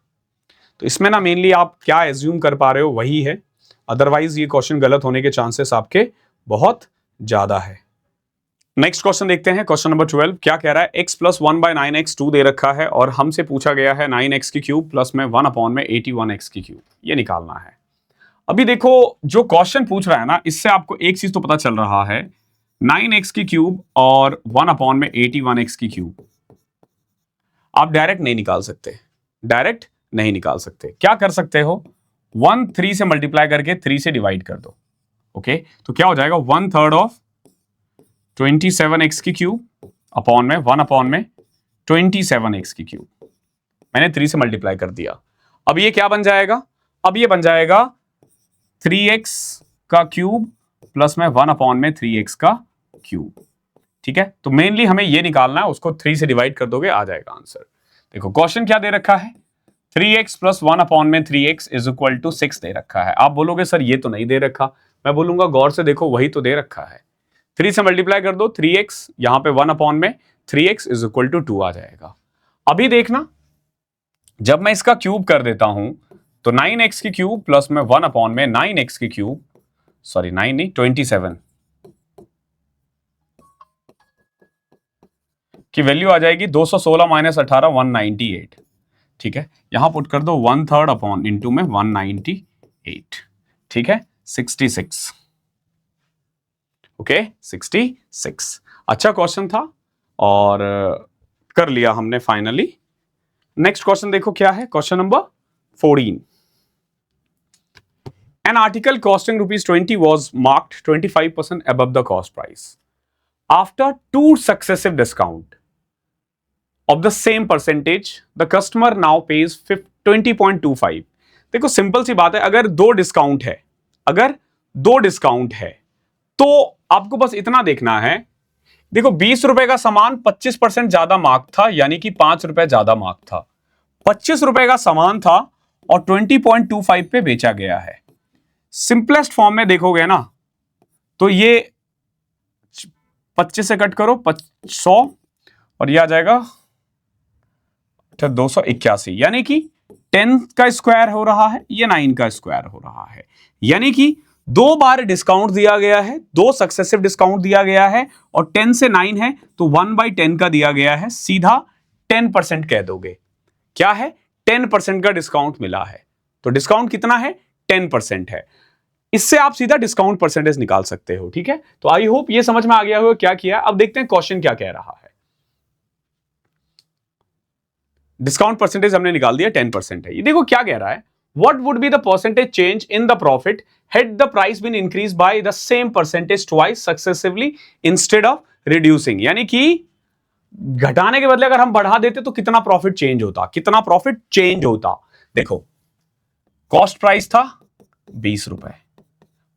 तो इसमें ना मेनली आप क्या एज्यूम कर पा रहे हो वही है, अदरवाइज ये क्वेश्चन गलत होने के चांसेस आपके बहुत ज्यादा है। नेक्स्ट क्वेश्चन देखते हैं, क्वेश्चन नंबर 12 क्या कह रहा है, x + 1/9x 2 दे रखा है और हमसे पूछा गया है 9x की क्यूब प्लस में 1/81x की क्यूब, ये निकालना है। अभी देखो जो क्वेश्चन पूछ रहा है ना, इससे आपको एक चीज तो पता चल रहा है, 9x की क्यूब और 1/81x की क्यूब आप डायरेक्ट नहीं निकाल सकते, डायरेक्ट नहीं निकाल सकते। क्या कर सकते हो, 1 3 से मल्टीप्लाई करके 3 से डिवाइड कर दो, ओके। तो क्या हो जाएगा 1/3 ऑफ 27x की क्यूब अपॉन में 1/27x की क्यूब, मैंने 3 से मल्टीप्लाई कर दिया। अब ये क्या बन जाएगा, अब ये बन जाएगा 3x का क्यूब प्लस में 1/3x का क्यूब, ठीक है। तो मेनली हमें ये निकालना है, उसको 3 से डिवाइड कर दोगे आ जाएगा आंसर। देखो क्वेश्चन क्या दे रखा है, 3x plus 1/3x is equal to 6 दे रखा है। आप बोलोगे सर ये तो नहीं दे रखा, मैं बोलूंगा गौर से देखो वही तो दे रखा है, 3 से मल्टीप्लाई कर दो, 3x यहां पे 1/3x इज इक्वल टू 2 आ जाएगा। अभी देखना जब मैं इसका क्यूब कर देता हूं तो 9x की क्यूब प्लस में 1/9x की क्यूब, सॉरी 9 नहीं 27 की वैल्यू आ जाएगी 216 - 18 198, ठीक है। यहां पुट कर दो 1/3 अपॉन इंटू में 198, ठीक है 66, ओके 66। अच्छा क्वेश्चन था और कर लिया हमने फाइनली। नेक्स्ट क्वेश्चन देखो क्या है, question number 14। An article costing ₹20 was marked 25% above the cost price. After 2 successive discount of the same percentage, the customer now pays 20.25. देखो सिंपल सी बात है, अगर दो डिस्काउंट है तो आपको बस इतना देखना है, देखो 20 रुपए का सामान 25% ज्यादा मार्क था, यानी कि 5 रुपए ज्यादा मार्क था। 25 रुपए का सामान था और 20.25 पे बेचा गया है। सिंपलेस्ट फॉर्म में देखोगे ना तो ये 25 से कट करो 100 और ये आ जाएगा 281, यानी कि 10 का स्क्वायर हो रहा है, ये 9 का स्क्वायर हो रहा है, यानी कि 2 बार डिस्काउंट दिया गया है, 2 सक्सेसिव डिस्काउंट दिया गया है और 10 से 9 है तो 1/10 का दिया गया है, सीधा 10% कह दोगे। क्या है 10% का डिस्काउंट मिला है, तो डिस्काउंट कितना है 10% है। इससे आप सीधा डिस्काउंट परसेंटेज निकाल सकते हो, ठीक है। तो आई होप ये समझ में आ गया होगा क्या किया। अब देखते हैं क्वेश्चन क्या कह रहा है। डिस्काउंट परसेंटेज हमने निकाल दिया 10% है। ये देखो क्या कह रहा है, what would be the percentage change in the profit had the price been increased by the same percentage twice successively instead of reducing, यानी कि घटाने के बदले अगर हम बढ़ा देते तो कितना प्रॉफिट चेंज होता, कितना प्रॉफिट चेंज होता। देखो, कॉस्ट प्राइस था 20 रुपए,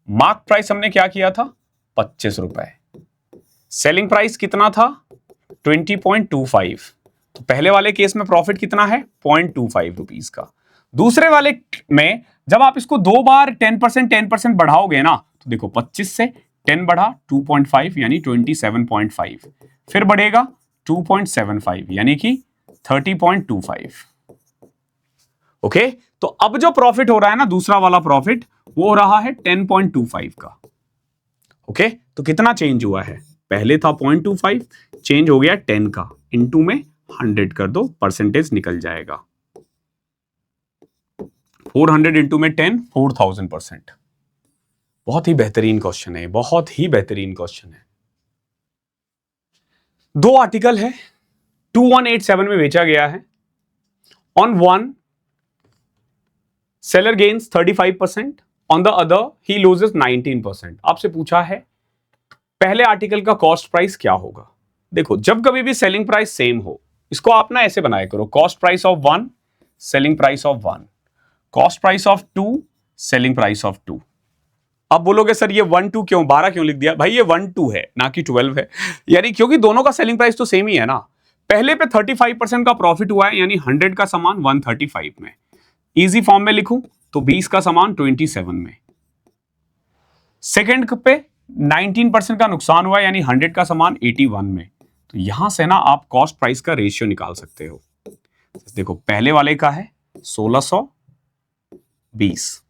मार्क प्राइस हमने क्या किया था 25 रुपए, सेलिंग प्राइस कितना था 20.25। तो पहले वाले केस में प्रॉफिट कितना है 0.25 रुपीज का। दूसरे वाले में जब आप इसको दो बार 10% बढ़ाओगे ना, तो देखो 25 से 10 बढ़ा 2.5 यानी 27.5, फिर बढ़ेगा 2.75 यानी कि 30.25। ओके, तो अब जो प्रॉफिट हो रहा है ना, दूसरा वाला प्रॉफिट, वो हो रहा है 10.25 का। ओके, तो कितना चेंज हुआ है, पहले था 0.25, चेंज हो गया 10 का, इनटू में 100 कर दो, परसेंटेज निकल जाएगा। 400 इंटू में 10, 4000%। बहुत ही बेहतरीन क्वेश्चन है, बहुत ही बेहतरीन क्वेश्चन है। दो आर्टिकल है, 2187 में बेचा गया है। On one seller gains 35%, on the other he loses 19%। आपसे पूछा है पहले आर्टिकल का कॉस्ट प्राइस क्या होगा। देखो, जब कभी भी सेलिंग प्राइस सेम हो, इसको आप ना ऐसे बनाया करो, cost price of 1 selling price of 1, cost price of 2 selling price of 2। अब बोलोगे सर ये 1 2 क्यों, 12 क्यों लिख दिया? भाई ये 1 2 है ना कि 12 है, यानी क्योंकि दोनों का सेलिंग प्राइस तो सेम ही है ना। पहले पे 35% का प्रॉफिट हुआ है, यानी 100 का सामान 135 में। इजी फॉर्म में लिखूं तो 20 का सामान 27 में। सेकंड पे 19% का नुकसान हुआ, यानी 100 का सामान 81 में। तो यहां से ना आप कॉस्ट प्राइस का रेशियो निकाल सकते हो। देखो, पहले वाले का है 1620,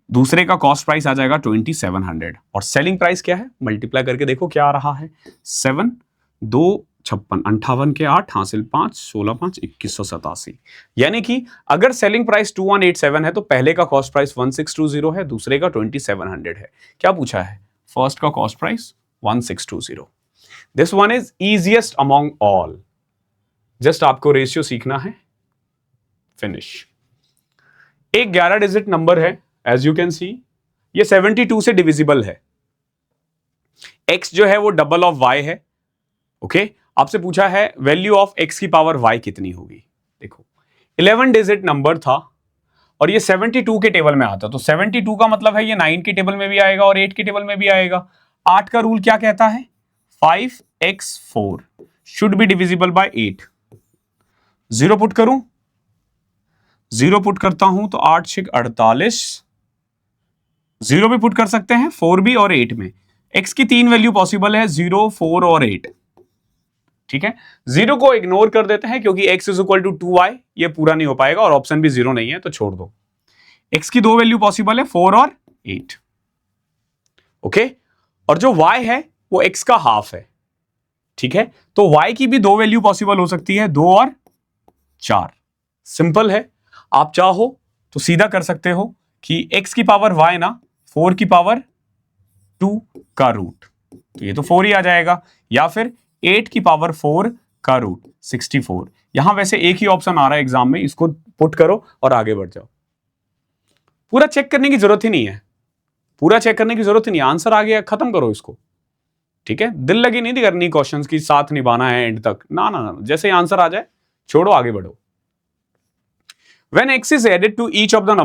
दूसरे का कॉस्ट प्राइस आ जाएगा 2700, और सेलिंग प्राइस क्या है, मल्टीप्लाई करके देखो क्या आ रहा है, 7 2 56, 58 के 8 हासिल 5, 16 5 2187। यानी कि अगर सेलिंग प्राइस 2187 है तो पहले का कॉस्ट प्राइस 1620 है, दूसरे का 2700 है। क्या पूछा है, फर्स्ट का cost price 1620। This one is easiest among all. Just आपको रेशियो सीखना है, फिनिश। एक 11 डिजिट नंबर है, एज यू कैन सी ये 72 से डिविजिबल है। x जो है वो डबल ऑफ y है। ओके, आपसे पूछा है वैल्यू ऑफ x की पावर y कितनी होगी। देखो, 11 डिजिट नंबर था और ये 72 के टेबल में आता, तो 72 का मतलब है ये 9 के टेबल में भी आएगा और 8 के टेबल में भी आएगा। 8 का रूल क्या कहता है, 5x4 should be divisible by 8। 0 put करूं, 0 पुट करता हूं तो 8 6 48, 0 भी पुट कर सकते हैं 4 भी और 8 में। x की 3 वैल्यू पॉसिबल है, 0 4 और 8। ठीक है, 0 को इग्नोर कर देते हैं क्योंकि x is equal to 2y, ये पूरा नहीं हो पाएगा और ऑप्शन भी 0 नहीं है तो छोड़ दो। x की 2 वैल्यू पॉसिबल है, 4 और 8। ओके, और जो y है वो x का हाफ है। ठीक है, तो y की भी 2 वैल्यू पॉसिबल हो सकती है, 2 और 4। सिंपल है, आप चाहो तो सीधा कर सकते हो कि x की पावर y ना 4 की पावर 2 का रूट, तो ये तो 4 ही आ जाएगा, या फिर 8 की पावर 4 का रूट 64। यहां वैसे एक ही ऑप्शन आ रहा है एग्जाम में, इसको पुट करो और आगे बढ़ जाओ। पूरा चेक करने की जरूरत ही नहीं है, पूरा चेक करने की जरूरत ही नहीं, आंसर आ गया, खत्म करो इसको। ठीक है, दिल लगी नहीं करनी क्वेश्चंस की, साथ निभाना है एंड तक, ना ना ना, जैसे ही आंसर आ जाए छोड़ो, आगे बढ़ो। When x is added to each of the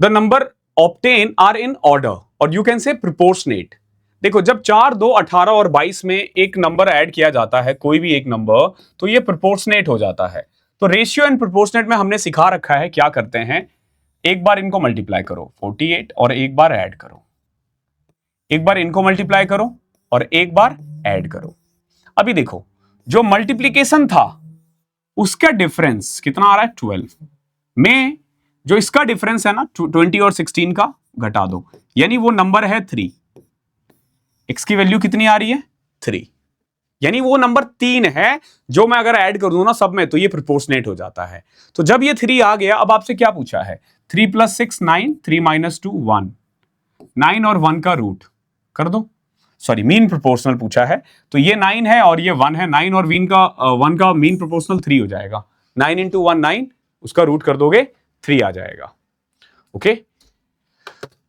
number obtained are in order, or you can say proportionate। देखो, जब 4 2 18 और 22 में एक नंबर ऐड किया जाता है, कोई भी एक नंबर, तो ये प्रोपोर्शनेट हो जाता है। तो रेशियो एंड प्रोपोर्शनेट में हमने सिखा रखा है, क्या करते हैं, एक बार इनको मल्टीप्लाई करो 48 और एक बार ऐड करो, एक बार इनको मल्टीप्लाई करो और एक बार ऐड करो। अभी देखो, जो मल्टीप्लीकेशन था उसका डिफरेंस कितना आ रहा है 12 में, जो इसका डिफरेंस है ना 20 और 16 का घटा दो, यानी वो नंबर है 3। x की वैल्यू कितनी आ रही है 3, यानी वो नंबर 3 है, जो मैं अगर ऐड कर दूं ना सब में तो ये प्रोपोर्शनेट हो जाता है। तो जब ये 3 आ गया, अब आपसे क्या पूछा है, 3 + 6 9, 3 - 2 1, 9 और 1 का रूट कर दो, सॉरी मीन प्रोपोर्शनल पूछा है, तो ये 9 है और ये 1 है, 9 और 1 का मीन प्रोपोर्शनल 3 हो जाएगा, 9 × 1 9, उसका रूट कर दोगे 3 आ जाएगा। ओके,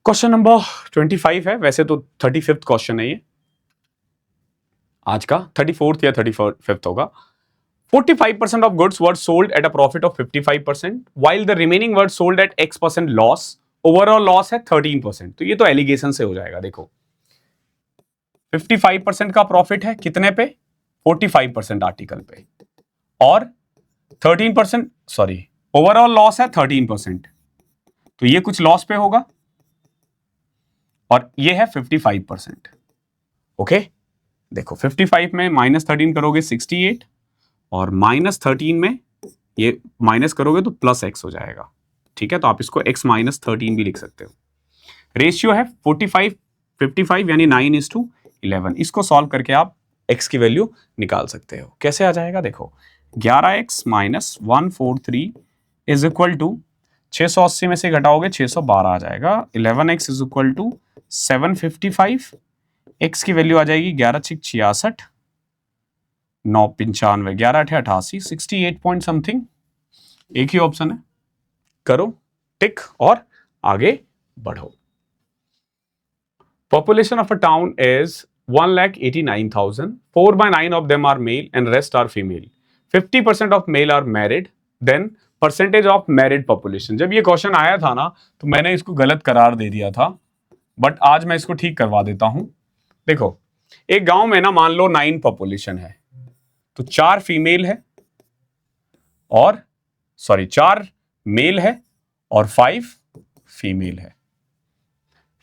क्वेश्चन नंबर 25 है, वैसे तो 35th क्वेश्चन है ये। आज का 34th या 35th होगा। 45% of goods were sold at a profit of 55%, while the remaining were sold at X% loss. Overall loss है 13%। तो ये तो एलिगेशन से हो जाएगा। देखो 55% का प्रॉफिट है कितने पे? 45% आर्टिकल पे, और 13% सॉरी ओवरऑल लॉस है 13%। तो ये कुछ लॉस पे होगा, और ये है 55%। ओके, देखो 55 में -13 करोगे 68, और -13 में ये माइनस करोगे तो +x हो जाएगा। ठीक है, तो आप इसको x -13 भी लिख सकते हो। रेशियो है 55 यानी 9:11। इसको सॉल्व करके आप x की वैल्यू निकाल सकते हो। कैसे आ जाएगा? देखो 11x - 143 इज इक्वल टू 680 में से घटाओगे 612 आ जाएगा। 11x is equal to 755। x की वैल्यू आ जाएगी 11 × 66, 9 × 95, 11 × 8 = 88, 68 पॉइंट समथिंग। एक ही ऑप्शन है, करो टिक और आगे बढ़ो। Population of a town is 1,89,000. 4/9 of them are male and rest are female. 50% of male are married. Then percentage of married population. जब ये क्वेश्चन आया था ना तो मैंने इसको गलत करार दे दिया था, बट आज मैं इसको ठीक करवा देता हूं। देखो एक गांव में ना मान लो 9 पॉपुलेशन है, तो 4 फीमेल है और 4 मेल है और 5 फीमेल है।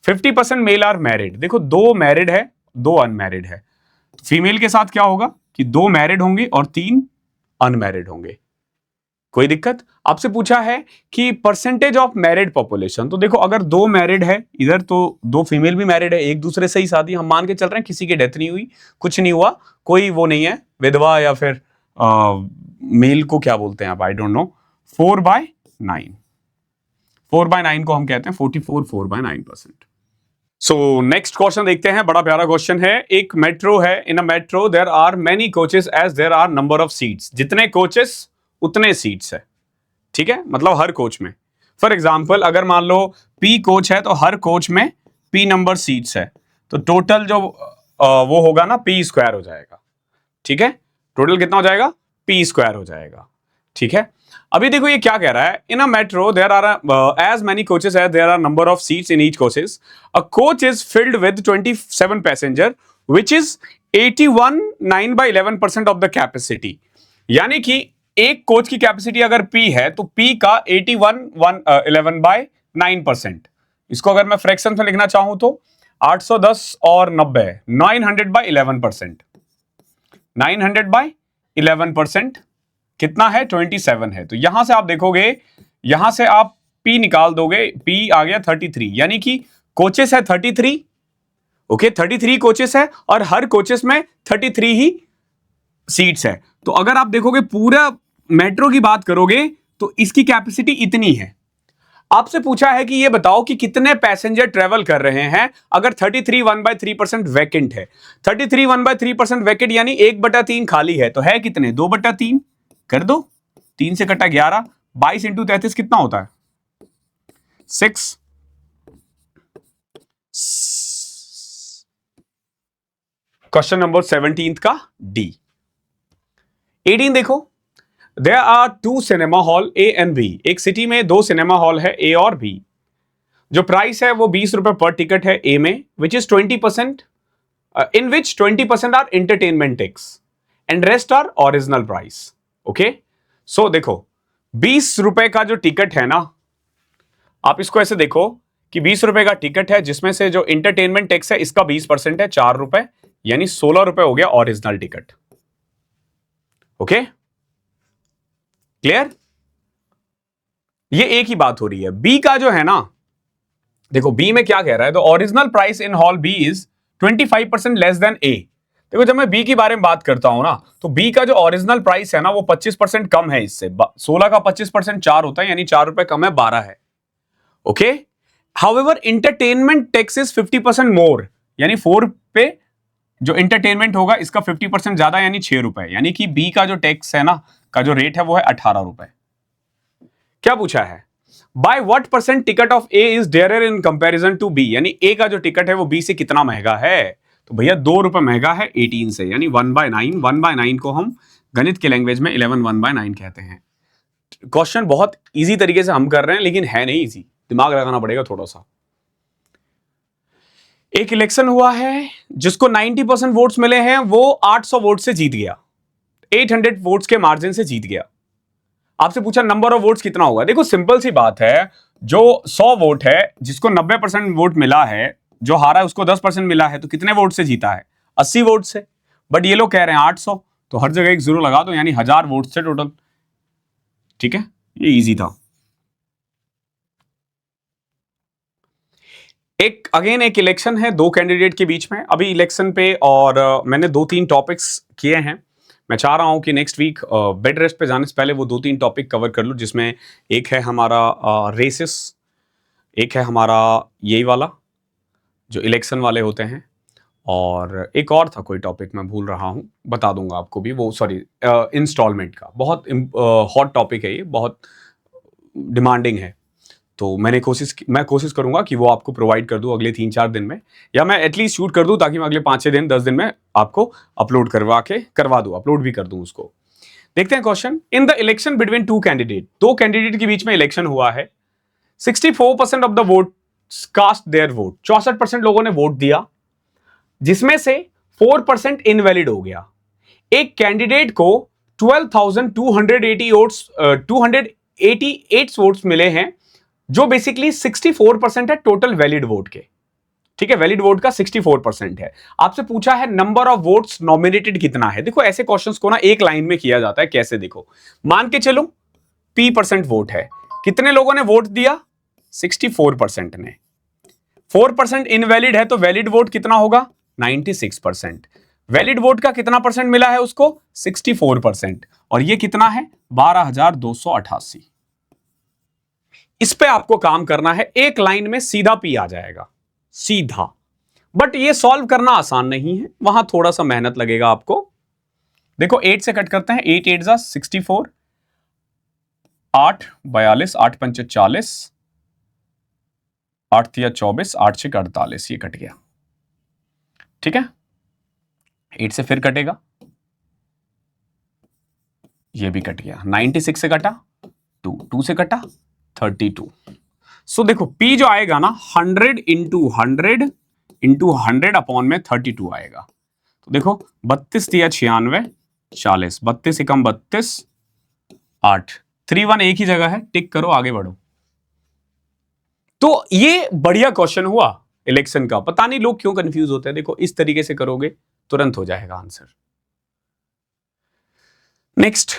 50% मेल आर मैरिड। देखो 2 मैरिड है, 2 अनमैरिड है। फीमेल के साथ क्या होगा कि 2 मैरिड होंगे और 3 अनमैरिड होंगे। कोई दिक्कत? आपसे पूछा है कि परसेंटेज ऑफ मैरिड पॉपुलेशन। तो देखो अगर 2 मैरिड है इधर, तो 2 फीमेल भी मैरिड है, एक दूसरे से ही शादी, हम मान के चल रहे हैं किसी की डेथ नहीं हुई, कुछ नहीं हुआ, कोई वो नहीं है विधवा, या फिर मेल को क्या बोलते हैं आप, आई डोंट नो। 4/9 को हम कहते हैं 44 4/9%। सो नेक्स्ट क्वेश्चन देखते हैं, बड़ा प्यारा क्वेश्चन है। एक मेट्रो है, in a metro there are many coaches as there are number of seats. जितने कोचेस उतने सीट्स है। ठीक है, मतलब हर कोच में। फॉर एग्जाम्पल अगर मान लो P कोच है तो हर कोच में P नंबर सीट्स है, तो टोटल जो वो होगा ना P² हो जाएगा। ठीक है, टोटल कितना हो जाएगा? P² हो जाएगा। ठीक है, अभी देखो ये क्या कह रहा है, in a metro there are as many coaches as there are number of seats in each coaches. A coach is filled with 27 passenger which is 81 9/11% of the capacity. यानी कि एक कोच की कैपेसिटी अगर P है तो P का 81 11/9%। इसको अगर मैं फ्रैक्शन में लिखना चाहूं तो 810 और 90 900/11%। 900/11% कितना है? 27 है। तो यहां से आप देखोगे, यहां से आप P निकाल दोगे, P आ गया 33, यानी कि कोचेस है 33। ओके, 33 कोचेस है और हर कोचेस में 33 ही सीट्स है। तो अगर आप देखोगे पूरा मेट्रो की बात करोगे तो इसकी कैपेसिटी इतनी है। आपसे पूछा है कि ये बताओ कि कितने पैसेंजर ट्रेवल कर रहे हैं अगर 33 1/3% वैकेंट है। 33 1/3% वैकेंट यानी 1/3 खाली है, तो है कितने? 2/3 कर दो, 3 से कटा 11, 22 × 33 कितना होता है? 6। क्वेश्चन नंबर 17 का D। 18 देखो, there are 2 cinema hall A and B। एक सिटी में 2 सिनेमा हॉल है A और B। जो प्राइस है वो 20 रुपए पर टिकट है A में, which is 20%, in which 20% are entertainment tax and rest are original price. Okay, so देखो 20 रुपए का जो टिकट है ना, आप इसको ऐसे देखो कि 20 रुपए का टिकट है जिसमें से जो एंटरटेनमेंट टैक्स है इसका 20% है, 4 रुपए, यानी 16 रुपए हो गया ओरिजिनल टिकट। Okay, clear? ये एक ही बात हो रही है। बी का जो है ना, देखो बी में क्या कह रहा है, तो original price in hall B is 25% less than A. देखो जब मैं बी के बारे में बात करता हूं ना, तो बी का जो ओरिजिनल प्राइस है ना वो 25% कम है इससे। 16 का 25% 4 होता है, यानी 4 रुपए कम है, 12 है। Okay, however entertainment tax is 50% मोर, यानी 4 पे जो एंटरटेनमेंट होगा इसका 50% ज्यादा, यानी 6 रुपए। यानी कि बी का जो टैक्स है ना, का जो रेट है वो है 18 रुपए। क्या पूछा है? By what percent ticket of A is dear in comparison to B, यानी ए का जो टिकट है वो बी से कितना महंगा है। तो भैया 2 रुपए महंगा है 18 से, यानी 1/9। 1/9 को हम गणित के लैंग्वेज में 11 1/9 कहते हैं। क्वेश्चन बहुत इजी तरीके से हम कर रहे हैं, लेकिन है नहीं इजी, दिमाग लगाना पड़ेगा थोड़ा सा। एक इलेक्शन हुआ है जिसको 90% वोट्स मिले हैं, वो 800 वोट से जीत गया, 800 वोट्स के मार्जिन से जीत गया। आपसे पूछा नंबर ऑफ वोट्स कितना होगा। देखो सिंपल सी बात है, जो 100 वोट है जिसको 90% वोट मिला है, जो हारा है उसको 10% मिला है, तो कितने वोट से जीता है? 80 वोट से। बट ये लोग कह रहे हैं 800, तो हर जगह एक जीरो लगा दो, यानी 1000 वोट से टोटल। ठीक है, ये इजी था। एक इलेक्शन है 2 कैंडिडेट के बीच में अभी इलेक्शन पे, और मैंने 2-3 टॉपिक्स किए हैं। मैं चाह रहा हूं कि नेक्स्ट वीक बेड रेस्ट पे जाने से पहले वो 2-3 टॉपिक कवर कर लूं, जिसमें एक है हमारा रेसिस, एक है हमारा यही वाला जो इलेक्शन वाले होते हैं, और एक और था कोई टॉपिक, मैं भूल रहा हूं, बता दूंगा आपको भी वो, सॉरी इंस्टॉलमेंट का। बहुत हॉट टॉपिक है ये, बहुत डिमांडिंग है, तो मैं कोशिश करूंगा कि वो आपको प्रोवाइड कर दूं अगले 3-4 दिन में, या मैं एटलीस्ट शूट कर दूं ताकि मैं अगले 5-6 दिन 10 दिन में आपको अपलोड करवा दूं, अपलोड भी कर दूं उसको। देखते हैं question. In the election between 2 candidate, 2 candidate के बीच में इलेक्शन हुआ है। 64% of the vote cast their vote, 64% लोगों ने वोट दिया, जिसमें से 4% इनवैलिड हो गया। एक कैंडिडेट को 288 वोट्स मिले हैं, जो बेसिकली 64% है टोटल वैलिड वोट के। ठीक है, वैलिड वोट का 64% है। आपसे पूछा है नंबर ऑफ वोट्स नॉमिनेटेड कितना है। देखो ऐसे क्वेश्चंस को ना एक लाइन में किया जाता है। कैसे? देखो, मान के चलो P% वोट है, कितने लोगों ने वोट दिया? 64% ने। 4% इनवैलिड है, तो वैलिड वोट कितना होगा? 96%। वैलिड वोट का कितना परसेंट मिला है उसको? 64%। और ये कितना है? 12,288। इस पे आपको काम करना है, एक लाइन में सीधा P आ जाएगा, सीधा। बट ये सॉल्व करना आसान नहीं है, वहां थोड़ा सा मेहनत लगेगा आपको। देखो 8 से कट करते हैं, 8 8 64, 8 42, 8 5 40, 8 3 24, 8 6 48, ये कट गया। ठीक है, 8 से फिर कटेगा, ये भी कट गया। 96 से कटा 2 से कटा 32। सो देखो P जो आएगा ना 100 इंटू 100 इंटू 100 अपॉन में 32 आएगा। तो देखो 32 दिया 96, 40, 32 से कम 32, 8, 31 एक ही जगह है, टिक करो आगे बढ़ो। तो ये बढ़िया क्वेश्चन हुआ इलेक्शन का। पता नहीं लोग क्यों कंफ्यूज होते हैं। देखो इस तरीके से करोगे तुरंत हो जाएगा answer. Next,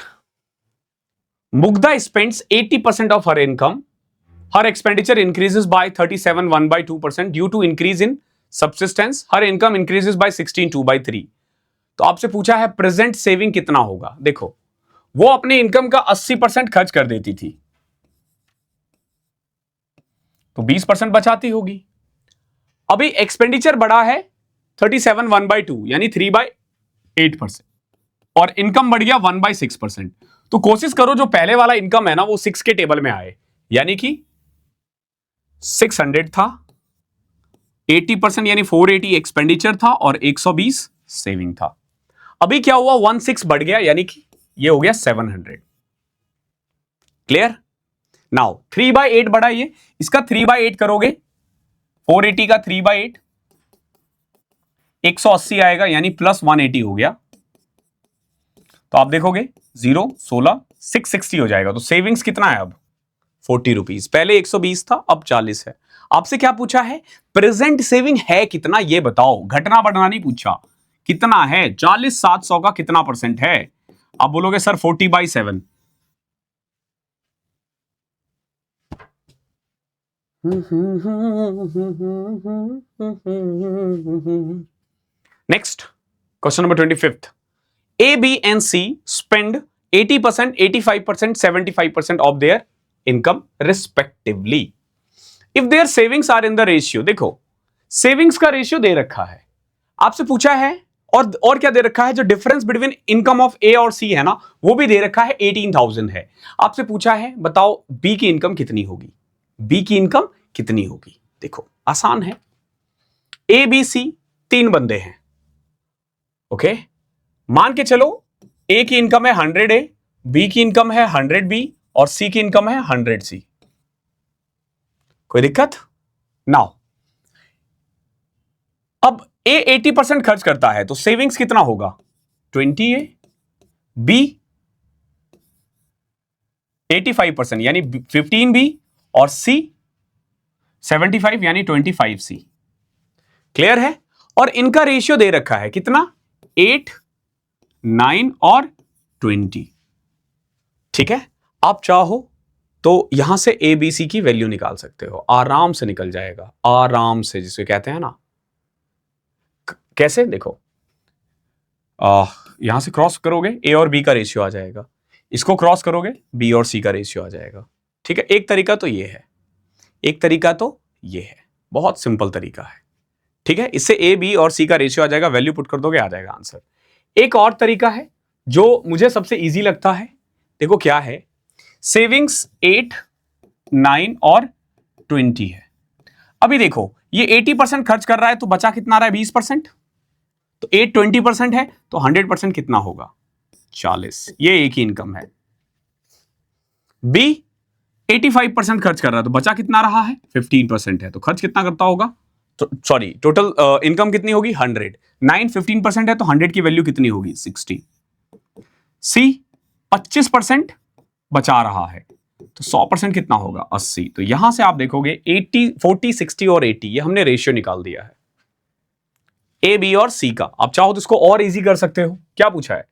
Mugdha spends 80% of her income. Her expenditure increases by 37 1/2% due to increase in subsistence. Her income increases by 16 2/3. तो आपसे पूछा है प्रेजेंट सेविंग कितना होगा। देखो वो अपने इनकम का 80% खर्च कर देती थी, तो 20% बचाती होगी। अभी एक्सपेंडिचर बढ़ा है 37 1/2 यानी 3/8%, और इनकम बढ़ गया 1/6%। तो कोशिश करो जो पहले वाला इनकम है ना वो 6 के टेबल में आए, यानी कि 600 था, 80% यानी 480 एक्सपेंडिचर था और 120 सेविंग था। अभी क्या हुआ? 16 बढ़ गया, यानी कि ये हो गया 700। क्लियर? नाउ 3/8 बढ़ा, ये इसका 3/8 करोगे, 480 का 3/8 180 आएगा, यानी प्लस 180 हो गया। तो आप देखोगे 0 16 660 हो जाएगा। तो सेविंग्स कितना है अब? 40 रुपीज। पहले 120 था, अब 40 है। आपसे क्या पूछा है? प्रेजेंट सेविंग है कितना, ये बताओ। घटना बढ़ना नहीं पूछा, कितना है। 40 700 का कितना परसेंट है? आप बोलोगे sir 40/7। Next question number 25th। A, B and C spend 80%, 85%, 75% of their income respectively. If their savings are in the ratio, देखो सेविंग्स का रेशियो दे रखा है। आपसे पूछा है और क्या दे रखा है? जो difference between income of A और C है ना, वो भी दे रखा है 18,000 है। आपसे पूछा है बताओ B की इनकम कितनी होगी। B की इनकम कितनी होगी? देखो आसान है। A, B, C 3 बंदे हैं, ओके, मान के चलो ए की इनकम है 100 ए, बी की इनकम है 100 बी और सी की इनकम है 100 सी। कोई दिक्कत? नाउ अब ए 80% खर्च करता है तो सेविंग्स कितना होगा? 20 ए, बी 85% यानी 15 बी और सी 75 यानी 25 सी। क्लियर है? और इनका रेशियो दे रखा है कितना? 8, 9 और 20। ठीक है, आप चाहो तो यहां से ए बी सी की वैल्यू निकाल सकते हो, आराम से निकल जाएगा, आराम से, जिसे कहते हैं ना। कैसे? देखो, यहां से क्रॉस करोगे ए और बी का रेशियो आ जाएगा, इसको क्रॉस करोगे बी और सी का रेशियो आ जाएगा। ठीक है, एक तरीका तो ये है, एक तरीका तो ये है, बहुत सिंपल तरीका है। ठीक है, इससे ए बी और सी का रेशियो आ जाएगा, वैल्यू पुट कर दोगे आ जाएगा आंसर। एक और तरीका है जो मुझे सबसे इजी लगता है, देखो क्या है, सेविंग्स 8, 9 और 20 है। अभी देखो ये 80% खर्च कर रहा है तो बचा कितना रहा है? 20%। तो 8 20% है तो 100% कितना होगा? 40। ये एक ही इनकम है। बी 85% खर्च कर रहा है तो बचा कितना रहा है? 15% है तो खर्च कितना करता होगा? तो सॉरी, टोटल इनकम कितनी होगी? 100। 9 15% है तो 100 की वैल्यू कितनी होगी? 60। सी 25% बचा रहा है तो 100% कितना होगा? 80। तो यहां से आप देखोगे 80, 40, 60 और 80, ये हमने रेशियो निकाल दिया है ए बी और सी का। आप चाहो तो इसको और इजी कर सकते हो। क्या पूछा है?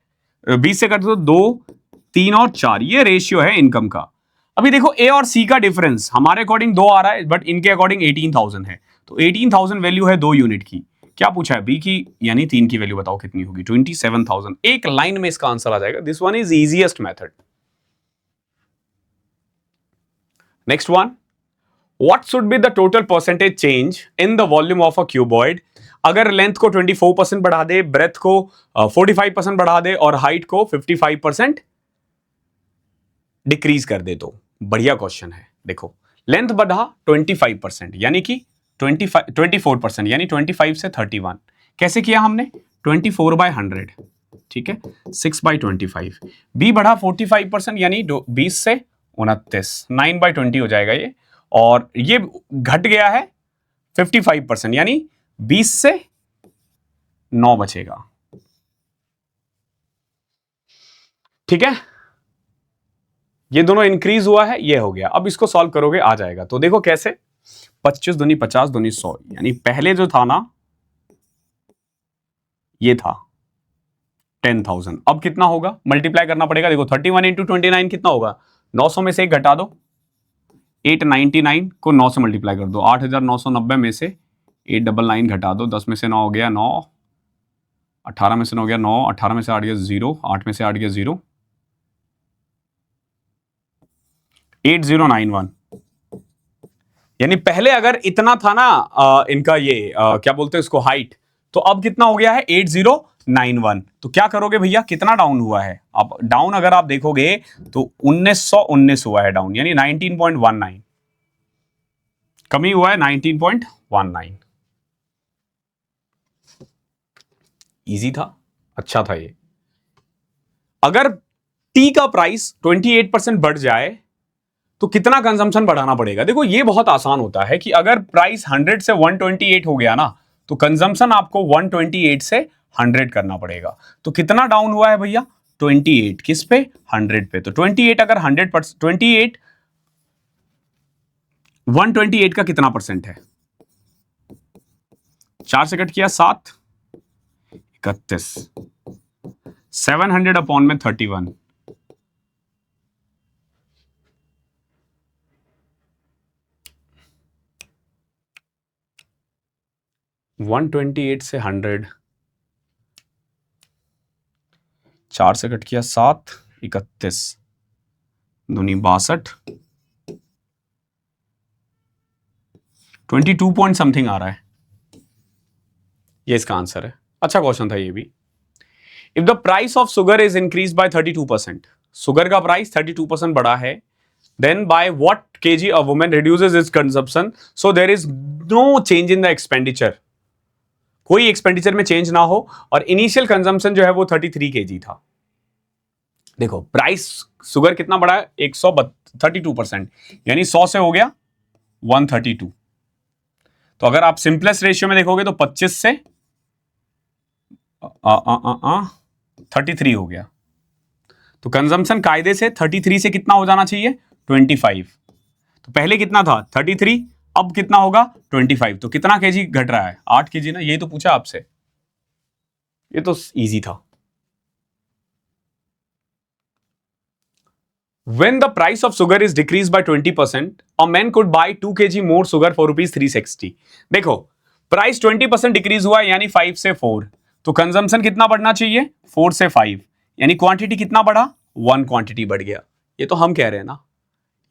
20 से करते हो 2, 3 और 4, ये रेशियो है इनकम का। अभी देखो ए और सी का डिफरेंस हमारे अकॉर्डिंग 2 आ रहा है, बट इनके अकॉर्डिंग 18,000 है, तो 18,000 वैल्यू है 2 यूनिट की। क्या पूछा है? बी की यानी 3 की वैल्यू बताओ कितनी होगी? 27,000। एक लाइन में इसका आंसर आ जाएगा। This one is easiest method. Next one, what should be the total percentage change in the volume of a cuboid अगर लेंथ को 24% बढ़ा दे, ब्रेथ को 45% बढ़ा दे और हाइट को 55% डिक्रीज कर दे तो? बढ़िया क्वेश्चन है। देखो, लेंथ बढ़ा 25% यानी कि 24% यानी 25 से 31। कैसे किया हमने? 24/100। ठीक है, 6/25। बी बढ़ा 45% यानी 20 से 29, 9/20 हो जाएगा ये, और ये घट गया है 55% यानी 20 से 9 बचेगा। ठीक है, ये दोनों इंक्रीज हुआ है, ये हो गया। अब इसको सॉल्व करोगे आ जाएगा। तो देखो कैसे, 25 दूनी 50 दूनी 100, यानी पहले जो था ना ये था 10,000। अब कितना होगा? मल्टीप्लाई करना पड़ेगा। देखो 31 इंटू 29 कितना होगा? 900 में से एक घटा दो, 899 को 9 से मल्टीप्लाई कर दो, 8,990 में से 899 घटा दो, 10 में से 9 हो गया 9, 18 में से 9 हो गया 9, 18 में से 8 गया 0, 8 में से 8 गया 0, 8091। यानी पहले अगर इतना था ना इनका ये क्या बोलते हैं इसको, हाइट, तो अब कितना हो गया है? 8091। तो क्या करोगे भैया, कितना डाउन हुआ है? अब डाउन अगर आप देखोगे तो 1919 हुआ है डाउन, यानी 19.19 कमी हुआ है, 19.19। इजी था, अच्छा था ये। अगर टी का प्राइस 28% बढ़ जाए तो कितना कंजम्पशन बढ़ाना पड़ेगा? देखो ये बहुत आसान होता है कि अगर प्राइस 100 से 128 हो गया ना, तो कंजम्पशन आपको 128 से 100 करना पड़ेगा। तो कितना डाउन हुआ है भैया? 28। किस पे? 100 पे। तो 28 अगर 100%, 28 128 का कितना परसेंट है? 4 से कट किया 7, 31, 700 अपॉन में 31, 128 से 100, 4 से कट किया 7, 31 दूनी 62, 22 पॉइंट समथिंग आ रहा है। ये इसका आंसर है। अच्छा क्वेश्चन था ये भी। If the price of sugar is increase by 32%, sugar का प्राइस 32% बढ़ा है, then by what kg a woman reduces its consumption, so there is no change in the expenditure कोई एक्सपेंडिचर में चेंज ना हो, और इनिशियल कंजम्पशन जो है वो 33 kg था। देखो प्राइस शुगर कितना बढ़ा है, 132%, यानी 100 से हो गया 132। तो अगर आप सिंपलेस्ट रेशियो में देखोगे तो 25 से 33 हो गया। तो कंजम्पशन कायदे से 33 से कितना हो जाना चाहिए, 25। तो पहले कितना था 33, अब कितना होगा 25। तो कितना केजी घट रहा है, 8 kg ना, ये तो पूछा आपसे, ये तो इजी था। When the price of sugar is decreased by 20%, a man could buy 2 kg more sugar for rupees 360। देखो प्राइस 20% डिक्रीज हुआ यानी 5 से 4, तो कंजम्पशन कितना बढ़ना चाहिए 4 से 5, यानी क्वांटिटी कितना बढ़ा, 1 क्वांटिटी बढ़ गया। ये तो हम कह रहे हैं ना,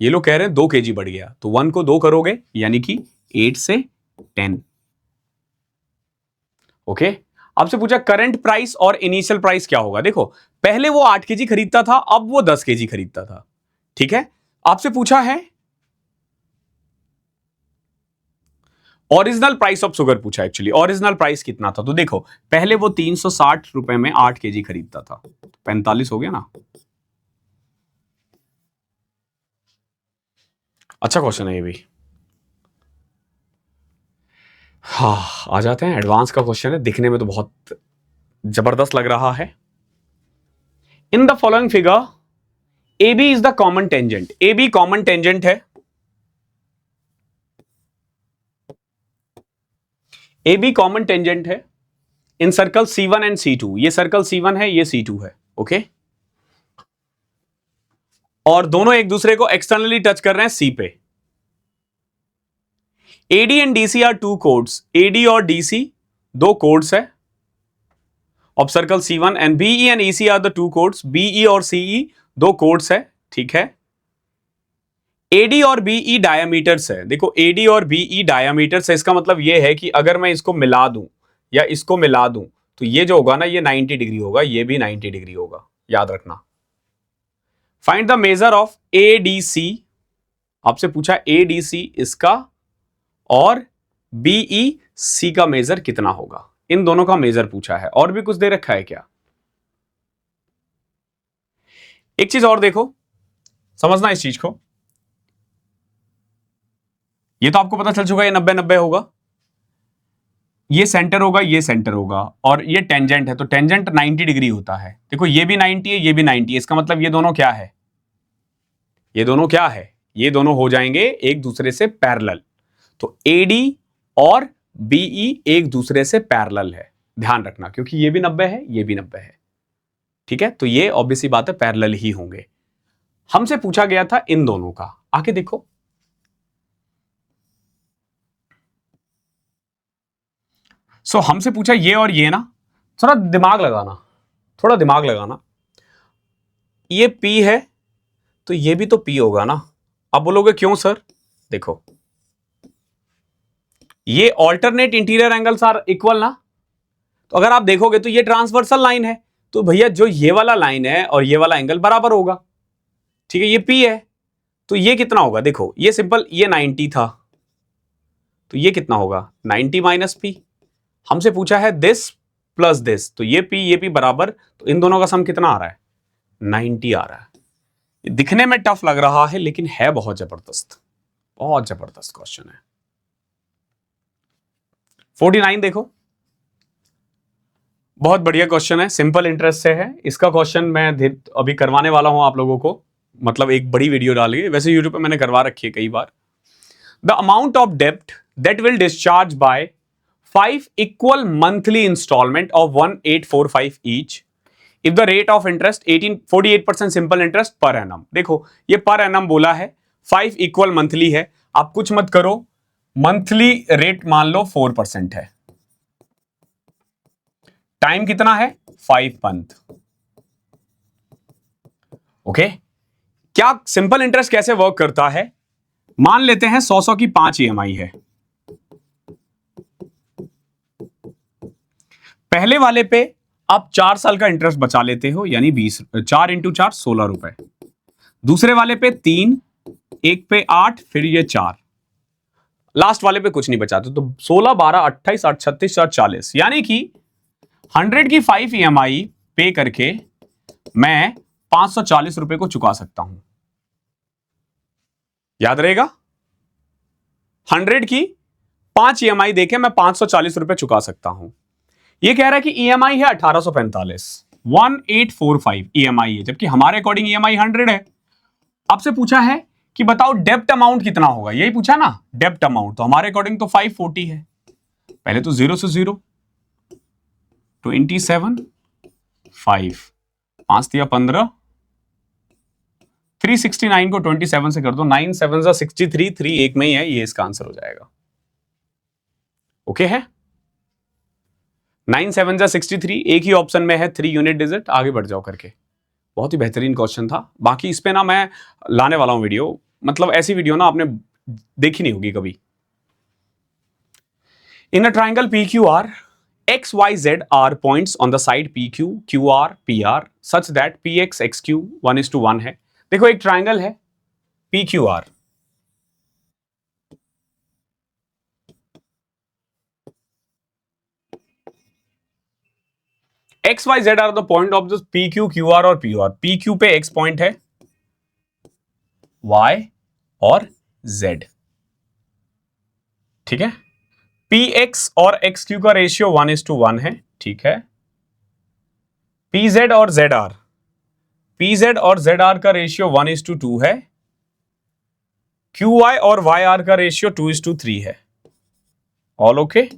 ये लोग कह रहे हैं 2 kg बढ़ गया, तो 1 को 2 करोगे यानी कि 8 से 10। ओके, आपसे पूछा करंट प्राइस और इनिशियल प्राइस क्या होगा। देखो पहले वो 8 kg खरीदता था, अब वो 10 kg खरीदता था। ठीक है, आपसे पूछा है ओरिजिनल प्राइस ऑफ शुगर पूछा, एक्चुअली ओरिजिनल प्राइस कितना था। तो देखो पहले वो 360 रुपए में 8 kg खरीदता था, 45 हो गया ना। अच्छा क्वेश्चन है ये भी। हाँ, आ जाते हैं, एडवांस का क्वेश्चन है, दिखने में तो बहुत जबरदस्त लग रहा है। In the following figure AB is the common tangent. AB common tangent है, AB कॉमन टेंजेंट है इन सर्कल C1 एंड C2। ये सर्कल C1 है, ये C2 है। ओके, और दोनों एक दूसरे को एक्सटर्नली टच कर रहे हैं C पे। AD and DC are two chords, AD और DC दो कोड्स है of circle C1, and BE and EC are the two chords, BE और CE दो कोड्स है। ठीक है, AD और BE डायमीटर्स है। देखो AD और BE डायमीटर्स है, इसका मतलब यह है कि अगर मैं इसको मिला दूं या इसको मिला दूं तो ये जो होगा ना, ये 90 डिग्री होगा, ये भी 90 डिग्री होगा, याद रखना। Find the measure of ADC, आपसे पूछा ADC इसका और BEC का मेजर कितना होगा, इन दोनों का मेजर पूछा है। और भी कुछ दे रखा है क्या? एक चीज और देखो, समझना इस चीज को, ये तो आपको पता चल चुका है, ये 90-90 होगा, ये सेंटर होगा, ये सेंटर होगा, और ये टेंजेंट है, तो टेंजेंट 90 डिग्री होता है। देखो ये भी 90 है, ये भी 90 है, इसका मतलब ये दोनों क्या है, ये दोनों क्या है, ये दोनों हो जाएंगे एक दूसरे से पैरेलल। तो AD और BE एक दूसरे से पैरेलल है, ध्यान रखना, क्योंकि ये भी 90 है, ये भी 90 है। ठीक है, तो ये ऑब्वियसली बात है, पैरेलल ही होंगे। हमसे पूछा गया था इन दोनों का, आके देखो हमसे पूछा ये और ये ना, थोड़ा दिमाग लगाना, थोड़ा दिमाग लगाना। ये P है तो ये भी तो P होगा ना। अब बोलोगे क्यों सर, देखो ये alternate interior angles are equal ना, तो अगर आप देखोगे तो ये ट्रांसवर्सल लाइन है, तो भैया जो ये वाला लाइन है और ये वाला एंगल बराबर होगा। ठीक है, ये P है तो ये कितना होगा, देखो ये सिंपल, ये 90 था तो ये कितना होगा 90 माइनस P। हमसे पूछा है दिस प्लस दिस, तो ये P बराबर, तो इन दोनों का सम कितना आ रहा है 90 आ रहा है। ये दिखने में टफ लग रहा है लेकिन है बहुत जबरदस्त, बहुत जबरदस्त क्वेश्चन है। 49 देखो, बहुत बढ़िया क्वेश्चन है, सिंपल इंटरेस्ट से है। इसका क्वेश्चन मैं अभी करवाने वाला हूं आप लोगों को, मतलब एक बड़ी वीडियो डाली, वैसे यूट्यूब पे मैंने करवा रखी है कई बार। द अमाउंट ऑफ डेप्ट that will discharge by 5 equal monthly instalment of 1845 each if the rate of interest 48% simple interest per annum. देखो ये पर एनम बोला है, 5 इक्वल मंथली है, आप कुछ मत करो, मंथली रेट मान लो 4% है, टाइम कितना है 5 मंथ। ओके, क्या सिंपल इंटरेस्ट कैसे वर्क करता है, मान लेते हैं 100 की 5 EMI है, पहले वाले पे आप 4 साल का इंटरेस्ट बचा लेते हो, यानी 20, 4 × 4 16 रुपए, दूसरे वाले पे 3, एक पे 8, फिर ये 4, लास्ट वाले पे कुछ नहीं बचा, तो 16, 12, 28, 8, 36, 4, 40, यानी कि 100 की 5 EMI पे करके मैं 540 रुपए को चुका सकता हूं। याद रहेगा, 100 की 5 EMI देके मैं 540 रुपए चुका सकता हूं। ये कह रहा है कि EMI है 1845, 1845 EMI है, जबकि हमारे अकॉर्डिंग EMI 100 है। आपसे पूछा है कि बताओ डेब्ट अमाउंट कितना होगा, यही पूछा ना, डेब्ट अमाउंट, तो हमारे अकॉर्डिंग तो 540 है। पहले तो 0 से 0, 27, 5, 5 दिया 15, 369 को 27 से कर दो, 9 7 63, 3 एक में ही है, ये इसका आंसर हो जाएगा। ओके है, 9 7 63, एक ही ऑप्शन में है 3 यूनिट डिजिट, आगे बढ़ जाओ करके। बहुत ही बेहतरीन क्वेश्चन था। बाकी इस पे ना मैं लाने वाला हूं वीडियो, मतलब ऐसी वीडियो ना आपने देखी नहीं होगी कभी। In a triangle PQR, XYZ are points on the side PQ, QR, PR such that PX, XQ 1:1 है। देखो एक ट्राइंगल है PQR, XYZ are the point of this PQ, QR और PR। PQ पे X पॉइंट है, Y और Z, ठीक है। PX और XQ का रेशियो 1:1 है, ठीक है। PZ और ZR, PZ और ZR का रेशियो 1:2 है। QY और YR का रेशियो 2:3 है। All okay,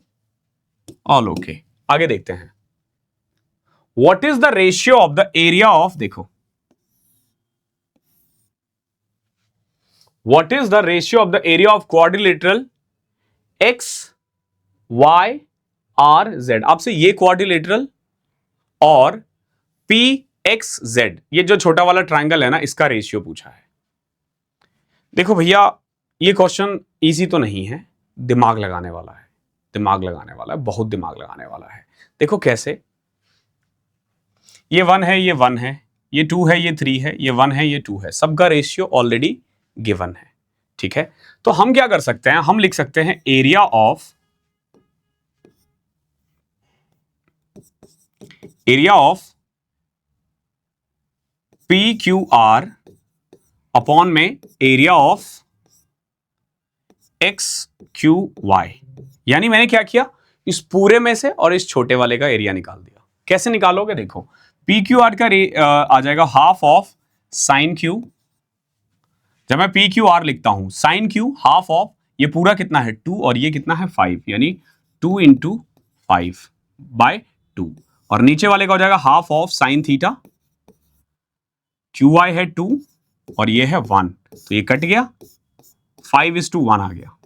all okay. आगे देखते हैं, what is the ratio of the area of, देखो what is the ratio of the area of quadrilateral X Y R Z. आपसे ये क्वाड्रिलेटरल और पी एक्स जेड, ये जो छोटा वाला ट्राइंगल है ना, इसका रेशियो पूछा है। देखो भैया, ये क्वेश्चन इजी तो नहीं है, दिमाग लगाने वाला है, दिमाग लगाने वाला है, बहुत दिमाग लगाने वाला है। देखो कैसे, ये 1 है, ये 1 है, ये 2 है, ये 3 है, ये 1 है, ये 2 है, सबका रेशियो ऑलरेडी गिवन है, ठीक है। तो हम क्या कर सकते हैं, हम लिख सकते हैं एरिया ऑफ PQR अपॉन में एरिया ऑफ XQY। यानी मैंने क्या किया, इस पूरे में से और इस छोटे वाले का एरिया निकाल दिया। कैसे निकालोगे, देखो PQR का आ जाएगा हाफ ऑफ साइन Q। जब मैं PQR लिखता हूं, साइन Q हाफ ऑफ, ये पूरा कितना है 2 और ये कितना है 5, यानी 2 × 5/2, और नीचे वाले का हो जाएगा half of sine theta. QY है 2 और ये है 1, तो ये कट गया, 5:1 आ गया।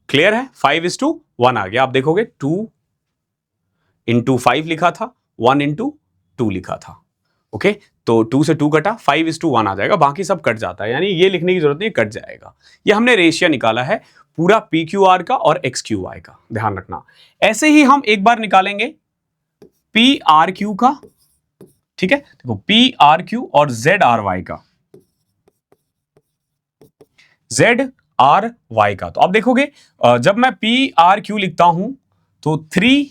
क्लियर है, 5:1 आ गया। आप देखोगे 2 × 5 लिखा था, 1 × 2 लिखा था। ओके, तो 2 से 2 कटा, 5:1 आ जाएगा, बाकी सब कट जाता है, यानी ये लिखने की जरूरत नहीं, कट जाएगा। ये हमने रेशियो निकाला है पूरा PQR का और XQY का, ध्यान रखना। ऐसे ही हम एक बार निकालेंगे PRQ का, ठीक है। देखो PRQ और ZRY का, ZRY का, तो आप देखोगे जब मैं PRQ लिखता हूं तो 3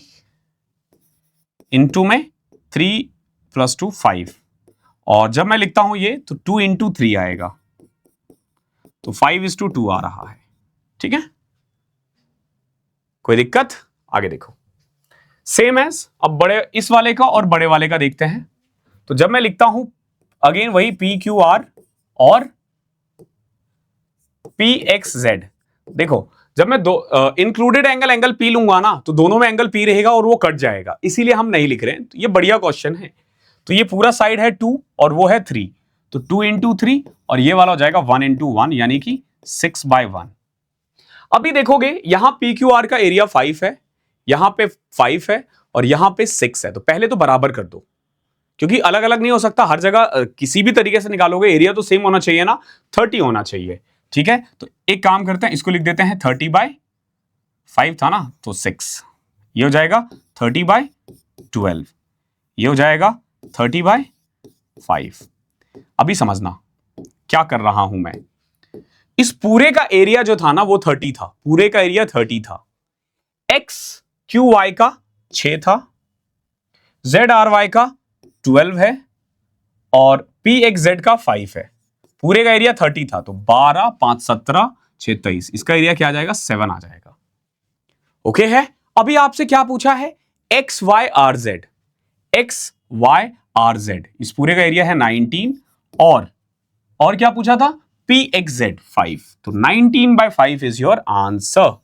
× में 3 + 2 5, और जब मैं लिखता हूं ये तो 2 × 3 आएगा, तो 5:2 आ रहा है, ठीक है। कोई दिक्कत, आगे देखो सेम एज। अब बड़े इस वाले का और बड़े वाले का देखते हैं। तो जब मैं लिखता हूं अगेन वही PQR और PXZ, देखो जब मैं दो इंक्लूडेड एंगल P लूंगा ना, तो दोनों में एंगल P रहेगा और वो कट जाएगा, इसीलिए हम नहीं लिख रहे हैं। तो ये बढ़िया क्वेश्चन है। तो ये पूरा साइड है 2 और वो है 3, तो 2 × 3 और ये वाला हो जाएगा 1 × 1, यानी कि 6/1। अभी देखोगे यहां PQR का एरिया 5 है, यहां पे 5 है और यहां पे 6 है, तो पहले तो बराबर कर दो, क्योंकि अलग अलग नहीं हो सकता हर जगह, किसी भी तरीके से निकालोगे एरिया तो सेम होना चाहिए ना, 30 होना चाहिए, ठीक है। तो एक काम करते हैं, इसको लिख देते हैं 30/5 था ना, तो 6, ये हो जाएगा 30/12, ये हो जाएगा 30/5। अभी समझना क्या कर रहा हूं मैं, इस पूरे का एरिया जो था ना वो 30 था, पूरे का एरिया 30 था। एक्स क्यू वाई का 6 था, जेड आर वाई का 12 है और पी एक्स जेड का 5 है। पूरे का एरिया 30 था, तो 12 5 17 6 23, इसका एरिया क्या आ जाएगा 7 आ जाएगा। ओके है। अभी आपसे क्या पूछा है, X Y R Z, X Y R Z, इस पूरे का एरिया है 19 और क्या पूछा था, पी एक्स जेड 5, तो 19/5 is your answer.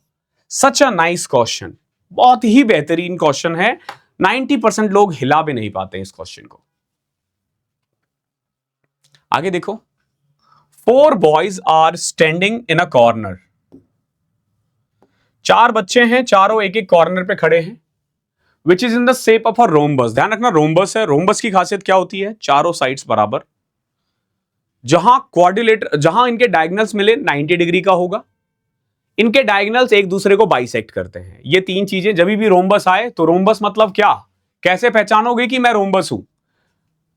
Such a nice question, बहुत ही बेहतरीन क्वेश्चन है। 90% लोग हिला भी नहीं पाते इस क्वेश्चन को। आगे देखो, 4 boys are standing in a corner. 4 बच्चे हैं, चारों एक एक कॉर्नर पे खड़े हैं, which is in the shape of a rhombus. ध्यान रखना रोम्बस है, रोम्बस की खासियत क्या होती है, चारों साइड्स बराबर, जहां क्वाड्रिलेटर, जहां इनके डायगोनल्स मिले 90 डिग्री का होगा, इनके डायगोनल्स एक दूसरे को बाइसेक्ट करते हैं। ये 3 चीजें जब भी रोम्बस आए, तो रोम्बस मतलब क्या, कैसे पहचानोगे कि मैं रोम्बस हूं,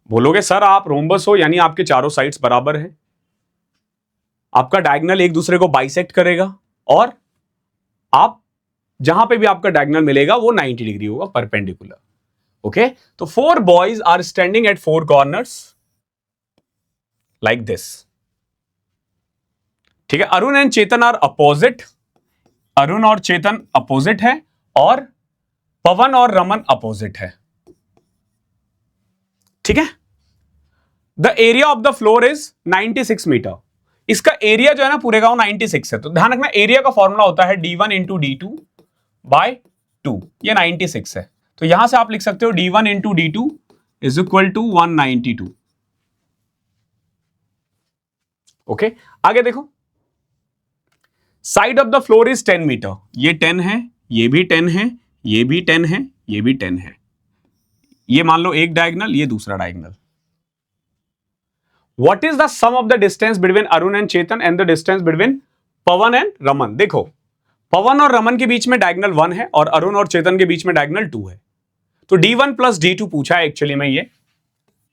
बोलोगे सर आप रोम्बस हो यानी आपके चारों साइड्स बराबर हैं, आपका डायगोनल एक दूसरे को बाइसेक्ट करेगा और आप जहां पे भी आपका डायगोनल मिलेगा वो 90 डिग्री होगा, परपेंडिकुलर। ओके, तो 4 boys are standing at 4 corners like this. ठीक है, Arun and Chetan are opposite, Arun और चेतन अपोजिट है और पवन और रमन अपोजिट है। ठीक है, the area of the floor is 96 metre. इसका एरिया जो है ना पूरे का वो 96 है। तो ध्यान रखना एरिया का फॉर्मूला होता है d1 इंटू d2 बाय 2, ये 96 है। तो यहां से आप लिख सकते हो d1 into d2 is equal to 192। Okay, आगे देखो, side of the floor is 10 metre. ये 10 है, ये भी 10 है, ये भी 10 है, ये भी 10 है। ये मान लो एक डायगोनल, ये दूसरा diagonal. What is the sum of the distance between Arun and Chetan and the distance between Pawan and Raman? देखो, पवन और रमन के बीच में डायगोनल 1 है और अरुण और चेतन के बीच में डायगोनल 2 है। तो d1 प्लस d2 पूछा है एक्चुअली में, ये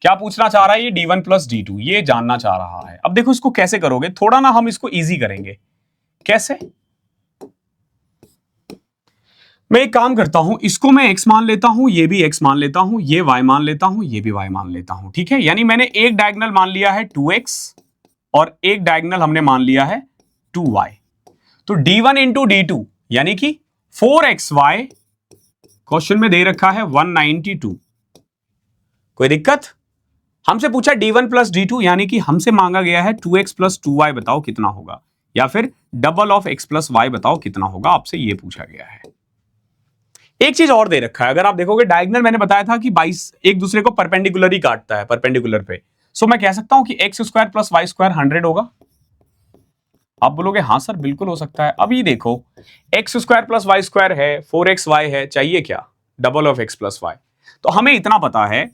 क्या पूछना चाह रहा है, ये d1 प्लस d2 ये जानना चाह रहा है। अब देखो इसको कैसे करोगे, थोड़ा ना हम इसको इजी करेंगे। कैसे, मैं एक काम करता हूं, इसको मैं x मान लेता हूं, ये भी x मान लेता हूं, ये y मान लेता हूं, ये भी y मान लेता हूं। ठीक है, यानी मैंने एक डायगोनल मान लिया है 2x और एक डायगोनल हमने मान लिया है 2y। तो d1 इंटू d2 यानी कि 4xy, क्वेश्चन में दे रखा है 192। कोई दिक्कत, हमसे पूछा d1 प्लस d2 यानी कि हमसे मांगा गया है 2x प्लस 2y, बताओ कितना होगा, या फिर double of x plus y बताओ कितना होगा, आपसे यह पूछा गया है। एक चीज और दे रखा है, अगर आप देखोगे डायगोनल मैंने बताया था कि 22 एक दूसरे को परपेंडिकुलर ही काटता है, परपेंडिकुलर पे। सो मैं कह सकता हूं कि x square plus y square 100 होगा। आप बोलोगे हाँ सर बिल्कुल हो सकता है। अभी देखो x square plus y square है, 4xy है, चाहिए क्या, double of x plus y. तो हमें इतना पता है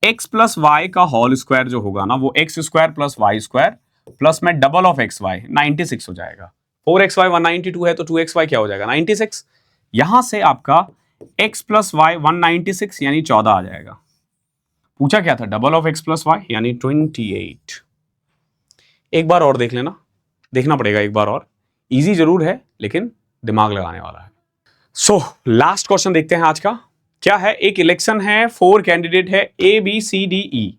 x प्लस वाई का होल स्क्वायर जो होगा ना वो x square plus y square plus में डबल ऑफ एक्स वाई 96 हो जाएगा। 4xy 192 है तो 2xy क्या हो जाएगा 96। यहां से आपका x प्लस वाई 196 यानी 14 आ जाएगा। पूछा क्या था, double of x plus y यानी 28। एक बार और देख लेना, देखना पड़ेगा एक बार और, इजी जरूर है लेकिन दिमाग लगाने वाला है। सो लास्ट क्वेश्चन देखते हैं आज का। क्या है, एक इलेक्शन है, 4 कैंडिडेट है A B C D E।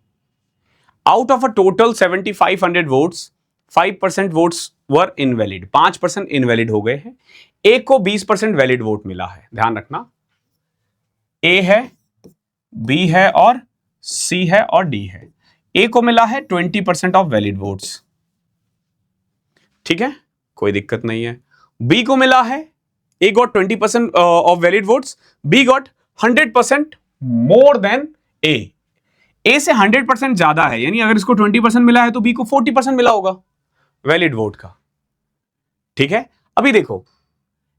Out of a total 7500 votes 5% votes were invalid, 5% invalid हो गए हैं। ए को 20% वैलिड वोट मिला है। ध्यान रखना ए है, बी है और सी है और डी है। ए को मिला है 20% ऑफ वैलिड वोट्स, ठीक है कोई दिक्कत नहीं है। बी को मिला है, A got 20% of valid votes, B got 100% more than A. A से 100% ज्यादा है, यानी अगर इसको 20% मिला है तो बी को 40% मिला होगा वैलिड वोट का। ठीक है, अभी देखो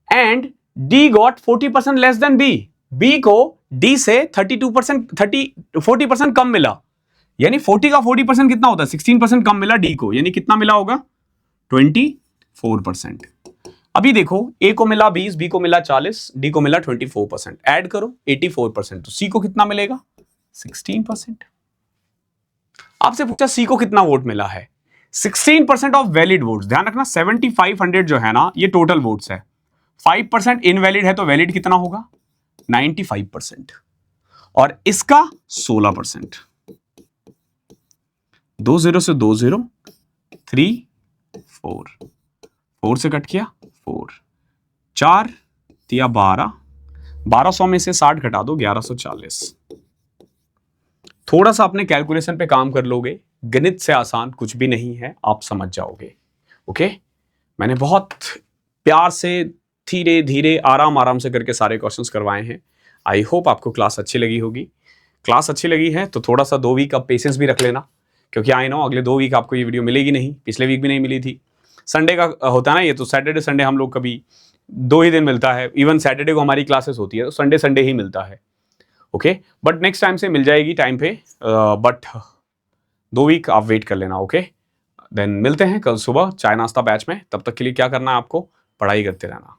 and D got 40% less than B, B को डी से 40% कम मिला, यानी 40 का 40% कितना होता है 16% कम मिला डी को, यानी कितना मिला होगा 24%। अभी देखो ए को मिला 20, बी को मिला 40, डी को मिला 24%, ऐड करो 84%, तो सी को कितना मिलेगा 16%। आपसे पूछा सी को कितना वोट मिला है, 16% ऑफ वैलिड वोट्स, ध्यान रखना 7500 जो है ना ये टोटल वोट्स है, 5% इनवैलिड है, तो वैलिड कितना होगा 95%, और इसका 16%। 20 से 20, 3 4, 4 से कट किया 4, 4 दिया 12, 1200 में से 60 घटा दो 1140। थोड़ा सा अपने कैलकुलेशन पे काम कर लोगे, गणित से आसान कुछ भी नहीं है, आप समझ जाओगे। ओके, मैंने बहुत प्यार से धीरे धीरे आराम आराम से करके सारे क्वेश्चंस करवाए हैं। आई होप आपको क्लास अच्छी लगी होगी। क्लास अच्छी लगी है तो थोड़ा सा 2 वीक आप पेशेंस भी रख लेना, क्योंकि आई नो अगले 2 वीक आपको ये वीडियो मिलेगी नहीं, पिछले वीक भी नहीं मिली थी। संडे का होता है ना ये, तो सैटरडे संडे हम लोग कभी 2 ही दिन मिलता है, इवन सैटरडे को हमारी क्लासेस होती है, तो संडे संडे ही मिलता है। ओके, बट नेक्स्ट टाइम से मिल जाएगी टाइम पे, बट 2 वीक आप वेट कर लेना। ओके, देन मिलते हैं कल सुबह चाय नाश्ता बैच में। तब तक के लिए क्या करना है आपको, पढ़ाई करते रहना।